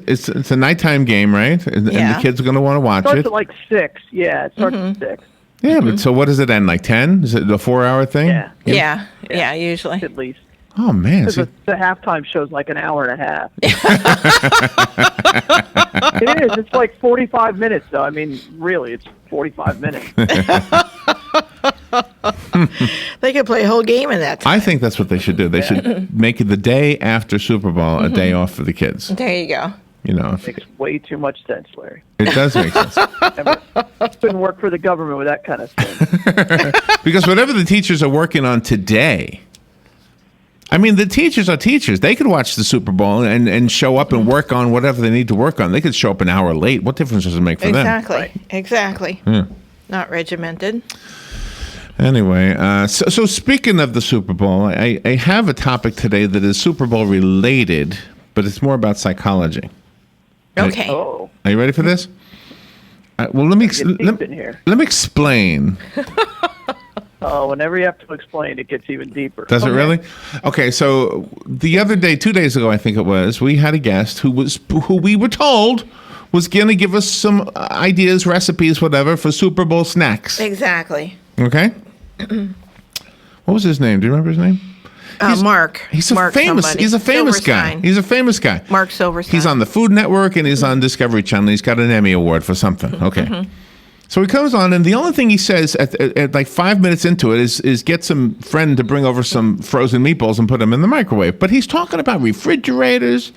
it's a nighttime game, right? And the Yeah. kids are going to want to watch Starts it. at like 6. Yeah, it starts at 6. Yeah, but so what does it end, like 10? Is it a 4-hour thing? Yeah, usually. At least. Oh, man. Because See, the halftime show's like an hour and a half. It is. It's like 45 minutes, though. I mean, really, it's 45 minutes. They could play a whole game in that time. I think that's what they should do. They should make it the day after Super Bowl a day off for the kids. There you go. You know, Makes way too much sense, Larry. it does make sense. Couldn't work for the government with that kind of thing. Because whatever the teachers are working on today, I mean, the teachers are teachers. They could watch the Super Bowl and show up and work on whatever they need to work on. They could show up an hour late. What difference does it make for Exactly. them? Not regimented. Anyway, so speaking of the Super Bowl, I have a topic today that is Super Bowl related, but it's more about psychology. Okay. Oh. Are you ready for this? Well, let me explain. Oh, whenever you have to explain, it gets even deeper. Does it really? Okay, so the other day, 2 days ago, I think it was, we had a guest who we were told was going to give us some ideas, recipes, whatever, for Super Bowl snacks. Exactly. Okay? What was his name? Do you remember his name? Mark. He's a famous guy. He's a famous guy. Mark Silverstein. He's on the Food Network and he's on Discovery Channel. He's got an Emmy Award for something. Okay. So he comes on, and the only thing he says at like 5 minutes into it is get some friend to bring over some frozen meatballs and put them in the microwave. But he's talking about refrigerators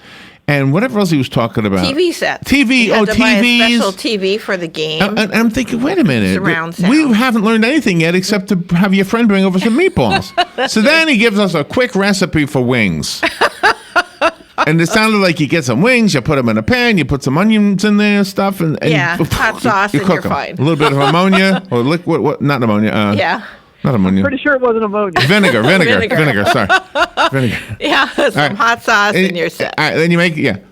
and whatever else he was talking about. TV sets. TV, He had to buy a TVs. special TV for the game. And I'm thinking, wait a minute. Surround sound. We haven't learned anything yet except to have your friend bring over some meatballs. So then he gives us a quick recipe for wings. And it sounded like you get some wings, you put them in a pan, you put some onions in there, stuff, and hot sauce, and you're 'em. fine. A little bit of ammonia or liquid, not ammonia. Not ammonia. Pretty sure it wasn't ammonia. Vinegar. Sorry, vinegar. Yeah, some hot sauce, and you're set. All right, then you make and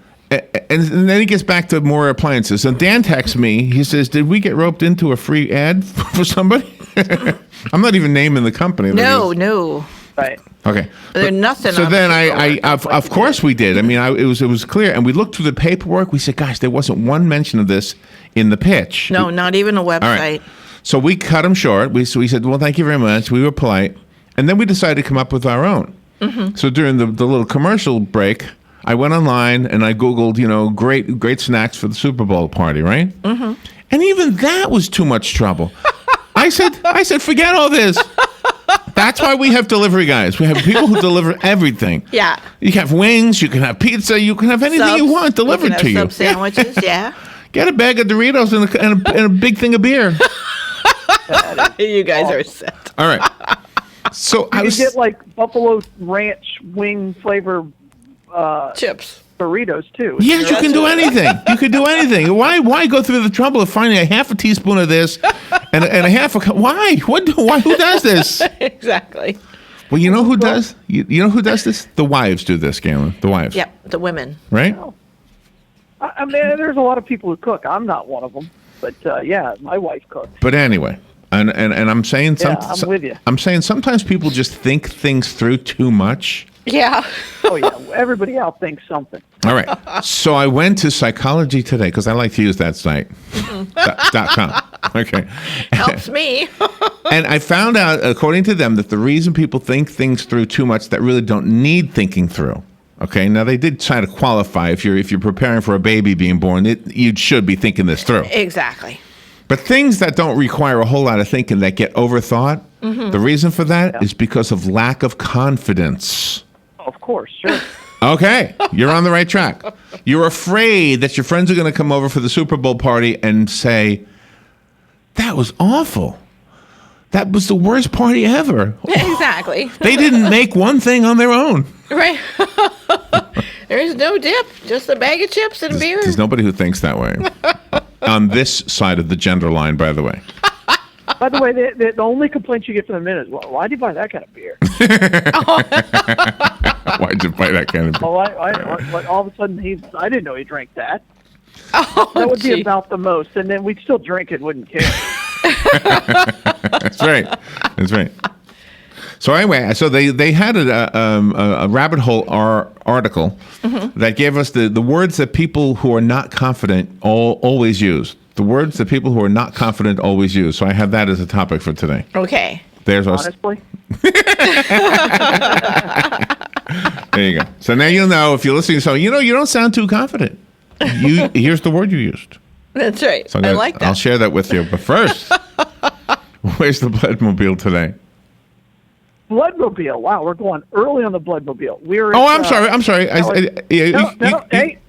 then he gets back to more appliances. And Dan texts me. He says, "Did we get roped into a free ad for somebody?" I'm not even naming the company. No. Right. Okay. There's nothing. So on then the of course we did. I mean, it was clear, and we looked through the paperwork. We said, "Gosh, there wasn't one mention of this in the pitch." No, not even a website. All right. So we cut him short. We said, "Well, thank you very much." We were polite, and then we decided to come up with our own. So during the little commercial break, I went online and I Googled, great snacks for the Super Bowl party, right? And even that was too much trouble. I said, forget all this. That's why we have delivery guys. We have people who deliver everything. Yeah. You can have wings, you can have pizza, you can have anything you want delivered to you. Sub sandwiches, yeah. Get a bag of Doritos and a big thing of beer. You guys are set. All right. So you could get like Buffalo Ranch wing flavor chips. Burritos too. Yes, you can do anything. You can do anything. Why go through the trouble of finding a half a teaspoon of this and a half a why? Why? Who does this? Exactly. Well, you know who does? You know who does this? The wives do this, Galen. The wives. Yep, the women. Right? I mean, there's a lot of people who cook. I'm not one of them, but yeah, my wife cooks. But anyway, and I'm saying I'm with you. I'm saying sometimes people just think things through too much. Yeah. Oh yeah, everybody else thinks something. All right. So I went to Psychology Today because I like to use that site. .com. Okay. Helps me. And I found out, according to them, that the reason people think things through too much that really don't need thinking through. Okay. Now they did try to qualify if you're preparing for a baby being born, you should be thinking this through. Exactly. But things that don't require a whole lot of thinking that get overthought, the reason for that is because of lack of confidence. Of course, sure. Okay, you're on the right track. You're afraid that your friends are going to come over for the Super Bowl party and say, that was awful. That was the worst party ever. Exactly. They didn't make one thing on their own. Right. There's no dip, just a bag of chips and a beer. There's nobody who thinks that way. On this side of the gender line, by the way. By the way, the only complaints you get from the men is, well, why'd you buy that kind of beer? Why'd you buy that kind of beer? Oh, all of a sudden, I didn't know he drank that. That would be about the most, and then we'd still drink it, wouldn't care. That's right. That's right. So anyway, so they had a rabbit hole article that gave us the words that people who are not confident always use. The words that people who are not confident always use. So I have that as a topic for today. Okay. There's our. Honestly? There you go. So now you'll know if you're listening. So you don't sound too confident. Here's the word you used. That's right. So I like that. I'll share that with you. But first, where's the Bloodmobile today? Bloodmobile. Wow, we're going early on the Bloodmobile. I'm sorry.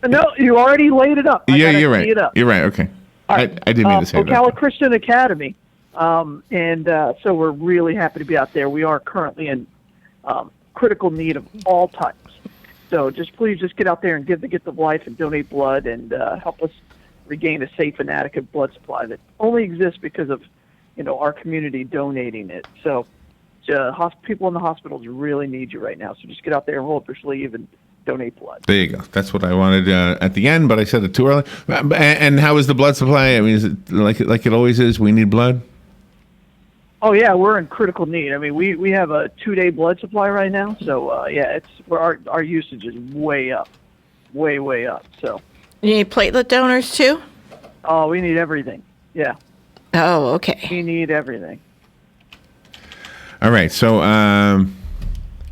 No, you already laid it up. You're right. It up. You're right. Okay. I didn't mean to say Ocala that. Christian Academy. And so we're really happy to be out there. We are currently in critical need of all types. So please get out there and give the gift of life and donate blood and help us regain a safe and adequate blood supply that only exists because of our community donating it. So people in the hospitals really need you right now. So just get out there and roll up your sleeve and donate blood. There you go. That's what I wanted at the end, but I said it too early. And how is the blood supply? I mean, is it like it always is? We need blood? Oh yeah, we're in critical need. I mean, we have a 2-day blood supply right now, so our usage is way up, way up. So you need platelet donors too? Oh, we need everything. Yeah. Oh, okay. We need everything. All right, so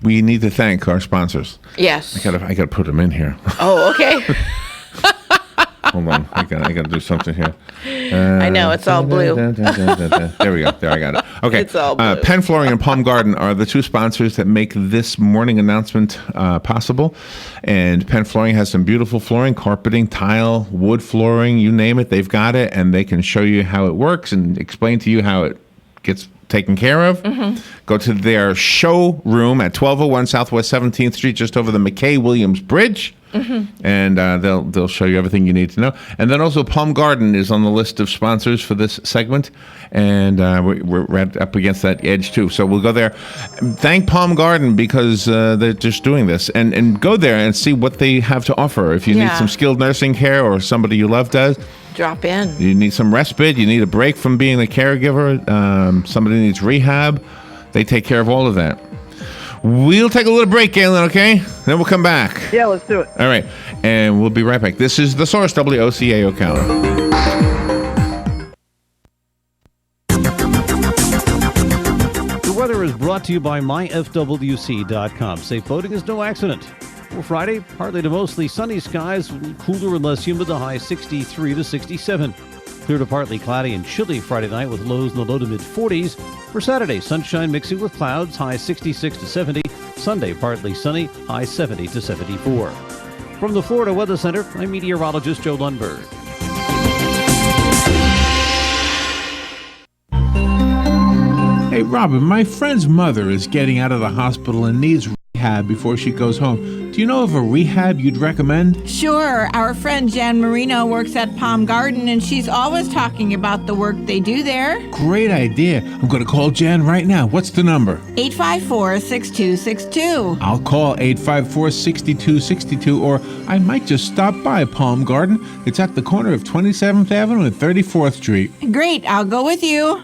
we need to thank our sponsors. Yes. I gotta put them in here. Oh, okay. Hold on, I gotta do something here. I know, it's all blue. There we go. There, I got it. Okay. It's all blue. Penn Flooring and Palm Garden are the two sponsors that make this morning announcement possible. And Penn Flooring has some beautiful flooring, carpeting, tile, wood flooring, you name it, they've got it, and they can show you how it works and explain to you how it gets taken care of. Mm-hmm. Go to their showroom at 1201 Southwest 17th Street, just over the McKay-Williams Bridge. Mm-hmm. And they'll show you everything you need to know. And then also Palm Garden is on the list of sponsors for this segment, and we're right up against that edge too. So we'll go there. Thank Palm Garden because they're just doing this, and go there and see what they have to offer. If you need some skilled nursing care or somebody you love does, drop in. You need some respite. You need a break from being a caregiver. Somebody needs rehab. They take care of all of that. We'll take a little break, Galen, okay? Then we'll come back. Yeah, let's do it. All right. And we'll be right back. This is The Source, WOCA Ocala. The weather is brought to you by myfwc.com. Safe boating is no accident. For Friday, partly to mostly sunny skies, cooler and less humid, the high 63 to 67. Clear to partly cloudy and chilly Friday night with lows in the low to mid-40s. For Saturday, sunshine mixing with clouds, high 66 to 70. Sunday, partly sunny, high 70 to 74. From the Florida Weather Center, I'm meteorologist Joe Lundberg. Hey, Robin, my friend's mother is getting out of the hospital and needs rehab before she goes home. Do you know of a rehab you'd recommend? Sure. Our friend Jan Marino works at Palm Garden, and she's always talking about the work they do there. Great idea. I'm going to call Jan right now. What's the number? 854-6262. I'll call 854-6262, or I might just stop by Palm Garden. It's at the corner of 27th Avenue and 34th Street. Great. I'll go with you.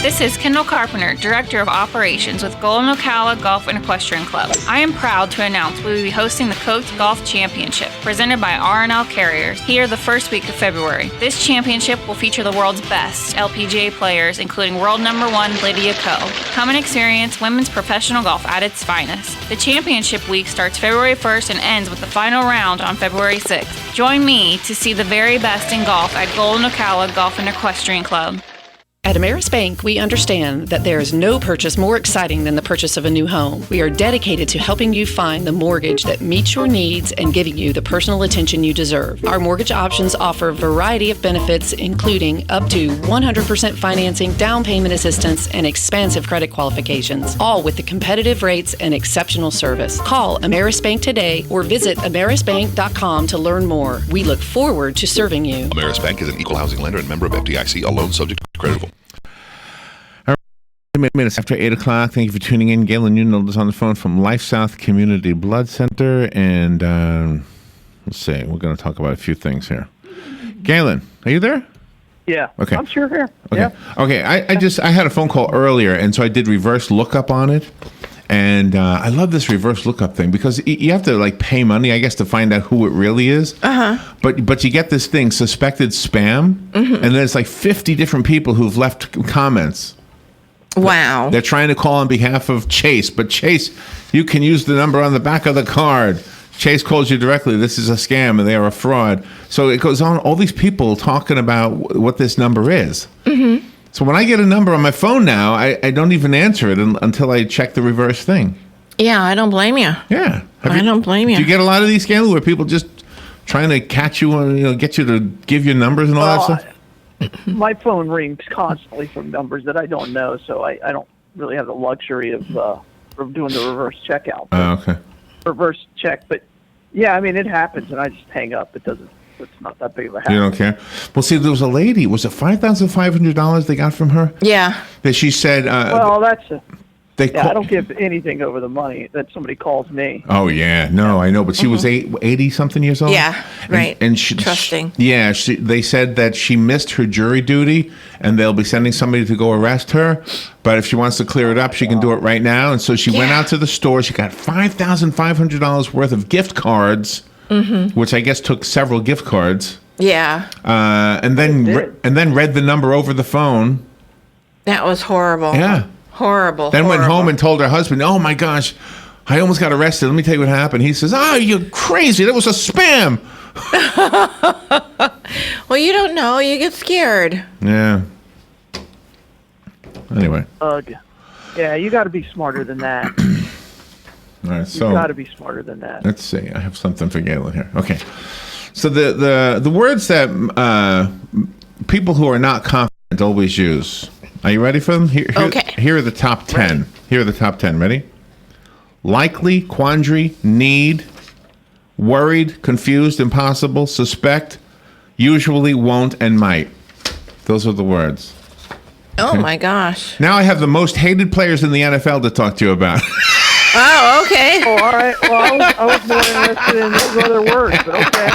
This is Kendall Carpenter, Director of Operations with Golden Ocala Golf and Equestrian Club. I am proud to announce we will be hosting the Coates Golf Championship, presented by R&L Carriers, here the first week of February. This championship will feature the world's best LPGA players, including world number 1 Lydia Ko. Come and experience women's professional golf at its finest. The championship week starts February 1st and ends with the final round on February 6th. Join me to see the very best in golf at Golden Ocala Golf and Equestrian Club. At Ameris Bank, we understand that there is no purchase more exciting than the purchase of a new home. We are dedicated to helping you find the mortgage that meets your needs and giving you the personal attention you deserve. Our mortgage options offer a variety of benefits, including up to 100% financing, down payment assistance, and expansive credit qualifications, all with the competitive rates and exceptional service. Call Ameris Bank today or visit amerisbank.com to learn more. We look forward to serving you. Ameris Bank is an equal housing lender and member of FDIC, a loan subject to credit. Minutes after 8 o'clock. Thank you for tuning in. Galen Newell is on the phone from Life South Community Blood Center. And let's see, we're going to talk about a few things here. Galen, are you there? Yeah. Okay. I'm sure here. Okay. Yeah. Okay. I had a phone call earlier, and so I did reverse lookup on it. And I love this reverse lookup thing because you have to like pay money, I guess, to find out who it really is. But you get this thing, suspected spam, and then it's like 50 different people who've left comments. Wow. They're trying to call on behalf of Chase, but Chase, you can use the number on the back of the card. Chase calls you directly. This is a scam and they are a fraud. So it goes on, all these people talking about what this number is. Mm-hmm. So when I get a number on my phone now, I don't even answer it until I check the reverse thing. Yeah, I don't blame you. Yeah. I don't blame you. Do you get a lot of these scams where people just trying to catch you on, get you to give you numbers and all that stuff? My phone rings constantly from numbers that I don't know, so I don't really have the luxury of doing the reverse checkout. Oh, okay. Reverse check, but yeah, I mean it happens, and I just hang up. It's not that big of a hassle. You don't care? Well, see, there was a lady. Was it $5,500 they got from her? Yeah. That she said. Well, that's. I don't give anything over the money that somebody calls me. Oh yeah, no, I know, but she was 80-something years old. Yeah, right. And she, Trusting. They said that she missed her jury duty, and they'll be sending somebody to go arrest her. But if she wants to clear it up, she can do it right now. And so she went out to the store. She got $5,500 worth of gift cards, which I guess took several gift cards. Yeah. And then read the number over the phone. That was horrible. Yeah. Horrible. Then went home and told her husband, "Oh my gosh, I almost got arrested. Let me tell you what happened." He says, "Oh, you're crazy. That was a spam." Well, you don't know. You get scared. Yeah. Anyway. Ugh. Yeah, you got to be smarter than that. All right. So you got to be smarter than that. Let's see. I have something for Galen here. Okay. So the words that people who are not confident always use. Are you ready for them? Here are the top 10. Ready. Here are the top 10. Ready? Likely, quandary, need, worried, confused, impossible, suspect, usually, won't, and might. Those are the words. Oh, my gosh. Now I have the most hated players in the NFL to talk to you about. Oh, okay. Oh, all right. Well, I was more interested in those other words, but okay.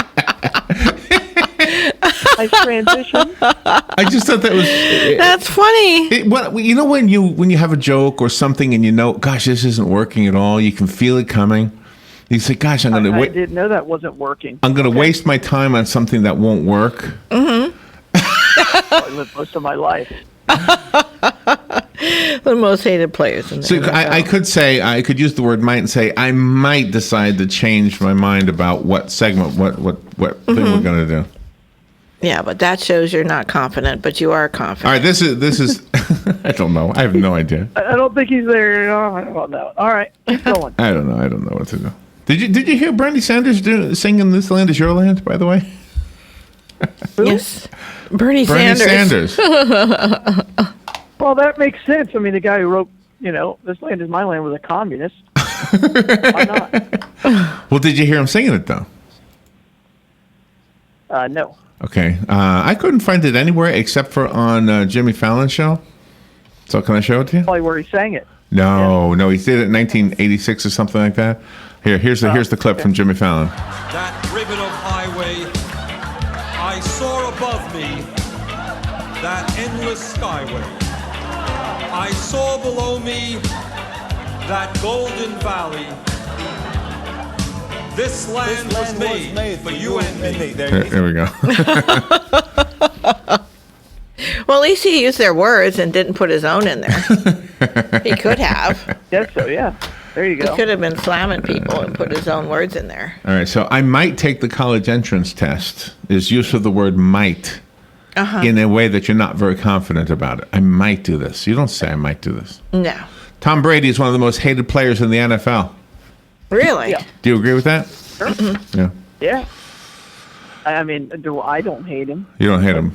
Nice transition. I just thought that was. That's funny. You know when you have a joke or something and you know, gosh, this isn't working at all. You can feel it coming. You say, gosh, I didn't know that wasn't working. I'm going to waste my time on something that won't work. I lived most of my life. The most hated players in the So NFL. I could use the word might and say I might decide to change my mind about what segment, what thing we're going to do. Yeah, but that shows you're not confident, but you are confident. All right, this is I don't know. I have no idea. I don't think he's there. No, I don't know. All right, keep going. I don't know what to do. Did you hear Bernie Sanders singing "This Land Is Your Land"? By the way. Yes, Bernie Sanders. Well, that makes sense. I mean, the guy who wrote, "This Land Is My Land" was a communist. Why not? Well, did you hear him singing it though? No. Okay, I couldn't find it anywhere except for on Jimmy Fallon's show. So can I show it to you? Probably where he sang it. No, he did it in 1986 or something like that. Here's the clip from Jimmy Fallon. That ribbon of highway I saw above me, that endless skyway. I saw below me that golden valley. This land was made for you and me. There we go. Well, at least he used their words and didn't put his own in there. He could have. Yes, so yeah. There you go. He could have been slamming people and put his own words in there. All right, so I might take the college entrance test is use of the word might in a way that you're not very confident about it. I might do this. You don't say I might do this. No. Tom Brady is one of the most hated players in the NFL. Really? Yeah. Do you agree with that? Sure. Yeah. Yeah. I mean, I don't hate him. You don't hate him.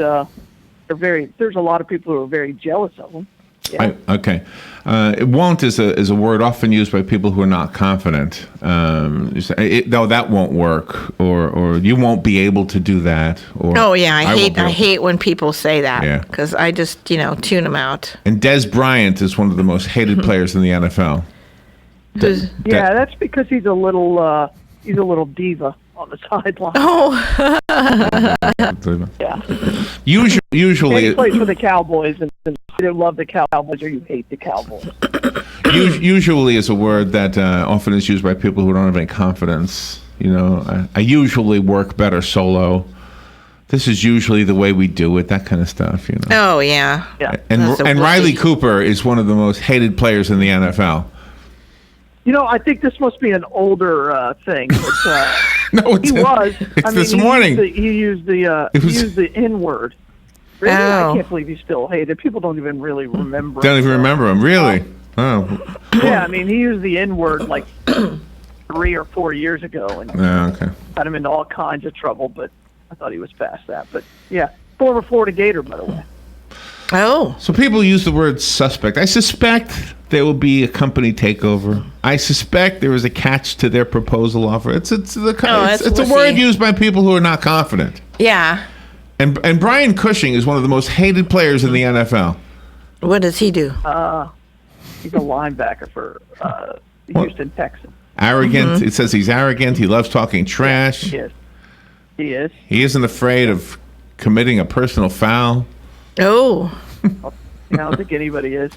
There's a lot of people who are very jealous of him. Yeah. Okay. Won't is a word often used by people who are not confident. No, that won't work, or you won't be able to do that. Or oh yeah, I hate when people say that because I just tune them out. And Des Bryant is one of the most hated players in the NFL. That's because he's a little diva on the sideline. Oh. Yeah. Usually he plays for the Cowboys, and you either love the Cowboys or you hate the Cowboys. Usually is a word that often is used by people who don't have any confidence. I usually work better solo. This is usually the way we do it, that kind of stuff, Oh, yeah. And Riley Cooper is one of the most hated players in the NFL. I think this must be an older thing. But, no, he was. It's this morning. He used the N word. Really? Oh. I can't believe he's still hated. People don't even really remember. Don't even remember him, really? Oh. Yeah, I mean, he used the N word like 3 or 4 years ago, and got him into all kinds of trouble. But I thought he was past that. But yeah, former Florida Gator, by the way. Oh. So people use the word suspect. I suspect there will be a company takeover. I suspect there is a catch to their proposal offer. It's a word used by people who are not confident. Yeah. And Brian Cushing is one of the most hated players in the NFL. What does he do? He's a linebacker for the Houston Texans. Arrogant. It says he's arrogant. He loves talking trash. He is. He is. He isn't afraid of committing a personal foul. Oh. I don't think anybody is.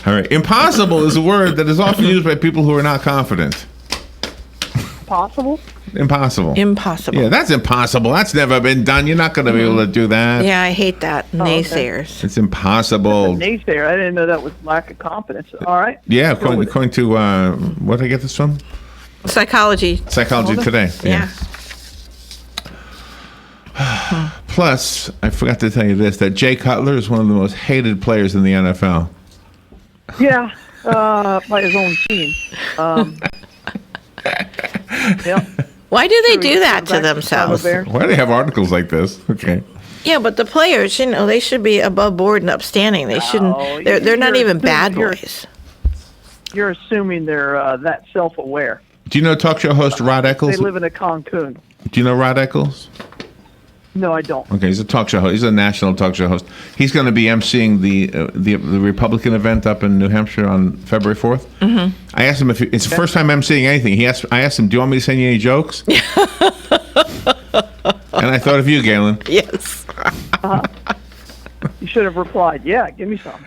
All right. Impossible is a word that is often used by people who are not confident. Possible? Impossible. Impossible. Yeah, that's impossible. That's never been done. You're not going to be able to do that. Yeah, I hate that. Naysayers. It's impossible. Naysayer. I didn't know that was lack of confidence. All right. Yeah, according to, what did I get this from? Psychology. Psychology Today. Yeah. Plus, I forgot to tell you this, that Jay Cutler is one of the most hated players in the NFL. Yeah, by his own team. Yeah. Why do they do that to themselves? Why do they have articles like this? Okay. Yeah, but the players, they should be above board and upstanding. They shouldn't. They're not even bad boys. You're assuming they're that self-aware. Do you know talk show host Rod Eccles? They live in a Cancun. Do you know Rod Eccles? No, I don't. Okay, he's a talk show host. He's a national talk show host. He's going to be emceeing the Republican event up in New Hampshire on February 4th. Mm-hmm. I asked him if it's the first time emceeing anything. I asked him, "Do you want me to send you any jokes?" And I thought of you, Galen. Yes. You should have replied, "Yeah, give me some."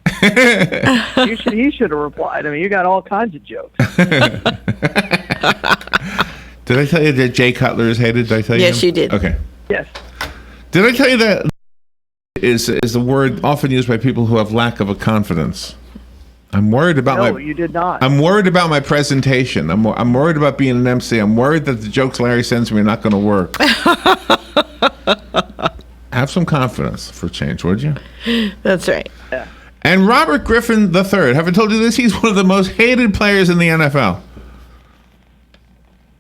He should have replied. I mean, you got all kinds of jokes. Did I tell you that Jay Cutler is hated? Did I tell you? Yes, you did. Okay. Yes. Did I tell you that is a word often used by people who have lack of a confidence? I'm worried about No, you did not. I'm worried about my presentation. I'm worried about being an MC. I'm worried that the jokes Larry sends me are not going to work. Have some confidence for change, would you? That's right. Yeah. And Robert Griffin III. Have I told you this? He's one of the most hated players in the NFL.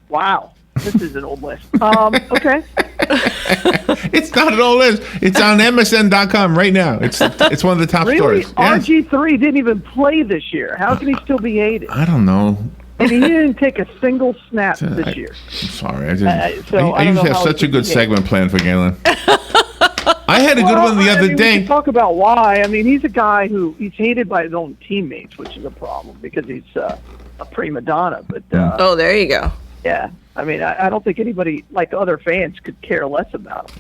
Wow. This is an old list. Okay. It's not an old list. It's on MSN.com right now. It's one of the top really? stories. Yes. RG3 didn't even play this year. How can he still be hated? I don't know. I mean, he didn't take a single snap this year. I'm sorry. I didn't. I I don't usually know have how such he a good can be segment planned for Galen. I had a good one the other We day. can talk about why. I mean, he's a guy he's hated by his own teammates, which is a problem because he's a prima donna. But oh, there you go. Yeah. I mean, I don't think anybody, like other fans, could care less about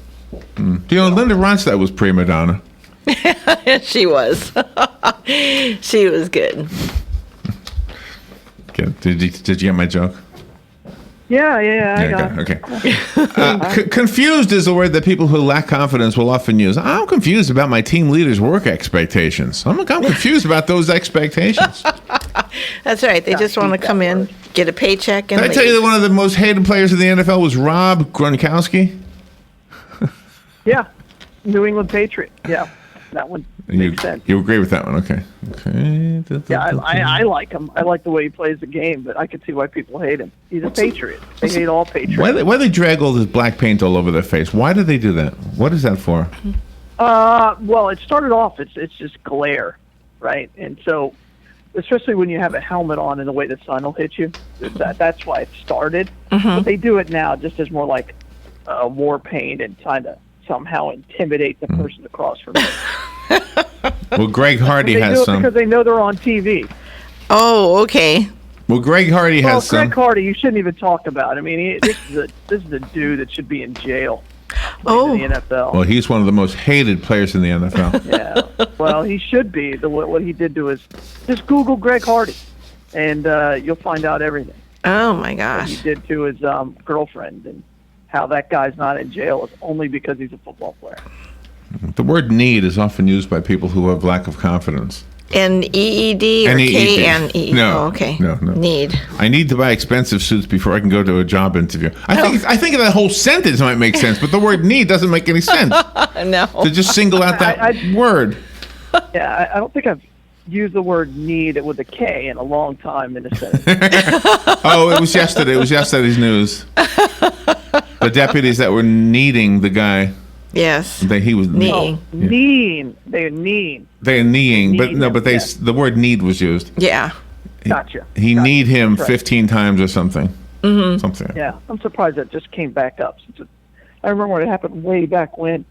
him. Do you know, Linda Ronstadt was prima donna. She was. She was good. Okay. Did you get my joke? Yeah, I got it. Okay. Confused is a word that people who lack confidence will often use. I'm confused about my team leader's work expectations. I'm confused about those expectations. That's right. They just want to come in, get a paycheck, and Did I tell you that one of the most hated players in the NFL was Rob Gronkowski? Yeah, New England Patriot. Yeah, that one makes sense. You agree with that one? Okay. Yeah, I like him. I like the way he plays the game, but I can see why people hate him. He's a Patriot. They hate all Patriots. Why they drag all this black paint all over their face? Why do they do that? What is that for? Well, it started off, it's just glare, right? And so, especially when you have a helmet on and the way the sun will hit you, that's why it started. But they do it now just as more like war paint and trying to somehow intimidate the person across from you. Well, Greg Hardy they has do it some. because they know they're on TV. Oh, okay. Well, Greg Hardy has some. Greg Hardy, you shouldn't even talk about. I mean, this is a dude that should be in jail. In the NFL. Well, he's one of the most hated players in the NFL. Yeah. Well, he should be. What he did to his. Just Google Greg Hardy, and you'll find out everything. Oh my gosh. What he did to his girlfriend, and how that guy's not in jail is only because he's a football player. The word need is often used by people who have lack of confidence. N-E-E-D or K-N-E? No. Oh, okay. No. Need. I need to buy expensive suits before I can go to a job interview. I think that whole sentence might make sense, but the word need doesn't make any sense. No. To just single out that word. Yeah, I don't think I've used the word need with a K in a long time in a sentence. Oh, it was yesterday. It was yesterday's news. The deputies that were needing the guy. Yes. He was kneeing. Kneeing. They're kneeing. They're kneeing, but no, him, but the word need was used. Yeah. Gotcha. He kneed him Right. 15 times or something. Mm-hmm. Something. Yeah, I'm surprised that just came back up. I remember when it happened way back when.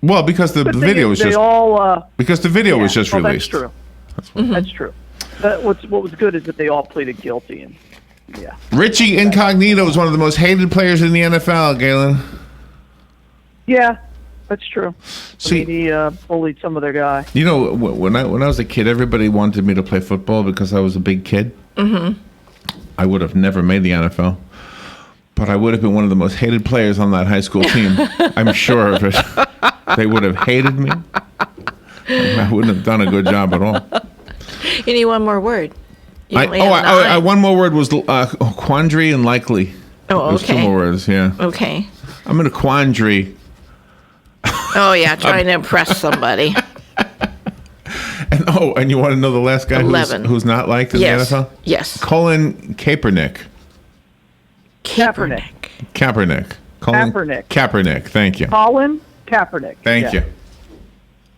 Well, because the Good thing video was they just all, because the video was just released. That's true. That's true. But what was good is that they all pleaded guilty, and yeah. Richie Incognito was one of the most hated players in the NFL, Galen. Yeah, that's true. See, he bullied some of their guys. You know, when I was a kid, everybody wanted me to play football because I was a big kid. Mm-hmm. I would have never made the NFL, but I would have been one of the most hated players on that high school team. I'm sure of it. They would have hated me. I wouldn't have done a good job at all. You need one more word. One more word was quandary and likely. Oh, It was okay. 2 more words, yeah. Okay. I'm in a quandary. Oh, yeah, trying to impress somebody. And you want to know the last guy 11. who's not liked in Yes. the NFL? Yes. Colin Kaepernick. Kaepernick. Colin Kaepernick. Kaepernick. Thank you. Colin Kaepernick. Thank you.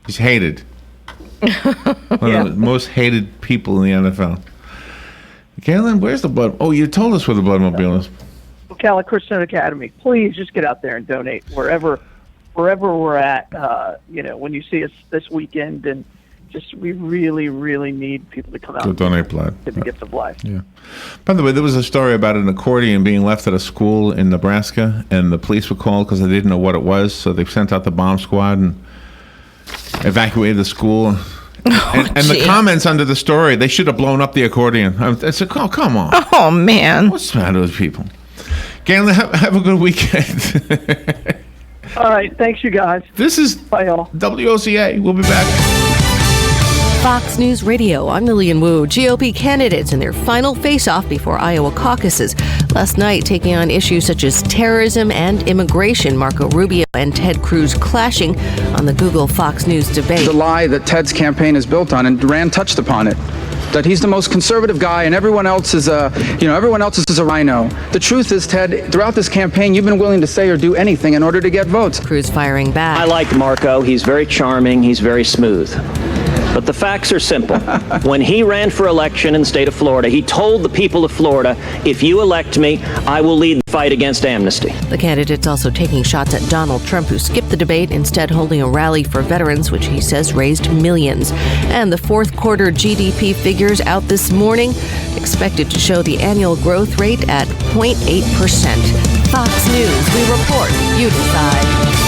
He's hated. One of the most hated people in the NFL. Galen, where's the blood? Oh, you told us where the Bloodmobile is. Ocala Christian Academy. Please just get out there and donate wherever we're at. When you see us this weekend, and we really, really need people to come out To and donate blood. give the gift of life. Yeah. By the way, there was a story about an accordion being left at a school in Nebraska, and the police were called because they didn't know what it was, so they sent out the bomb squad and evacuated the school. And the comments under the story, they should have blown up the accordion. I said, oh, come on. Oh, man. What's the matter with people? Galen, have a good weekend. All right. Thanks, you guys. This is Bye, all. WOCA. We'll be back. Fox News Radio, I'm Lillian Wu. GOP candidates in their final face-off before Iowa caucuses. Last night, taking on issues such as terrorism and immigration, Marco Rubio and Ted Cruz clashing on the Google Fox News debate. The lie that Ted's campaign is built on, and Rand touched upon it, that he's the most conservative guy and everyone else is a rhino. The truth is, Ted, throughout this campaign, you've been willing to say or do anything in order to get votes. Cruz firing back. I like Marco. He's very charming. He's very smooth. But the facts are simple. When he ran for election in the state of Florida, he told the people of Florida, if you elect me, I will lead the fight against amnesty. The candidate's also taking shots at Donald Trump, who skipped the debate, instead holding a rally for veterans, which he says raised millions. And the fourth quarter GDP figures out this morning, expected to show the annual growth rate at 0.8%. Fox News, we report, you decide.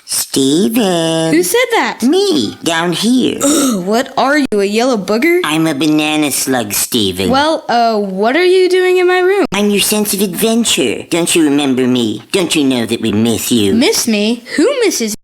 Steven. Who said that? Me, down here. What are you, a yellow booger? I'm a banana slug, Steven. Well, what are you doing in my room? I'm your sense of adventure. Don't you remember me? Don't you know that we miss you? Miss me? Who misses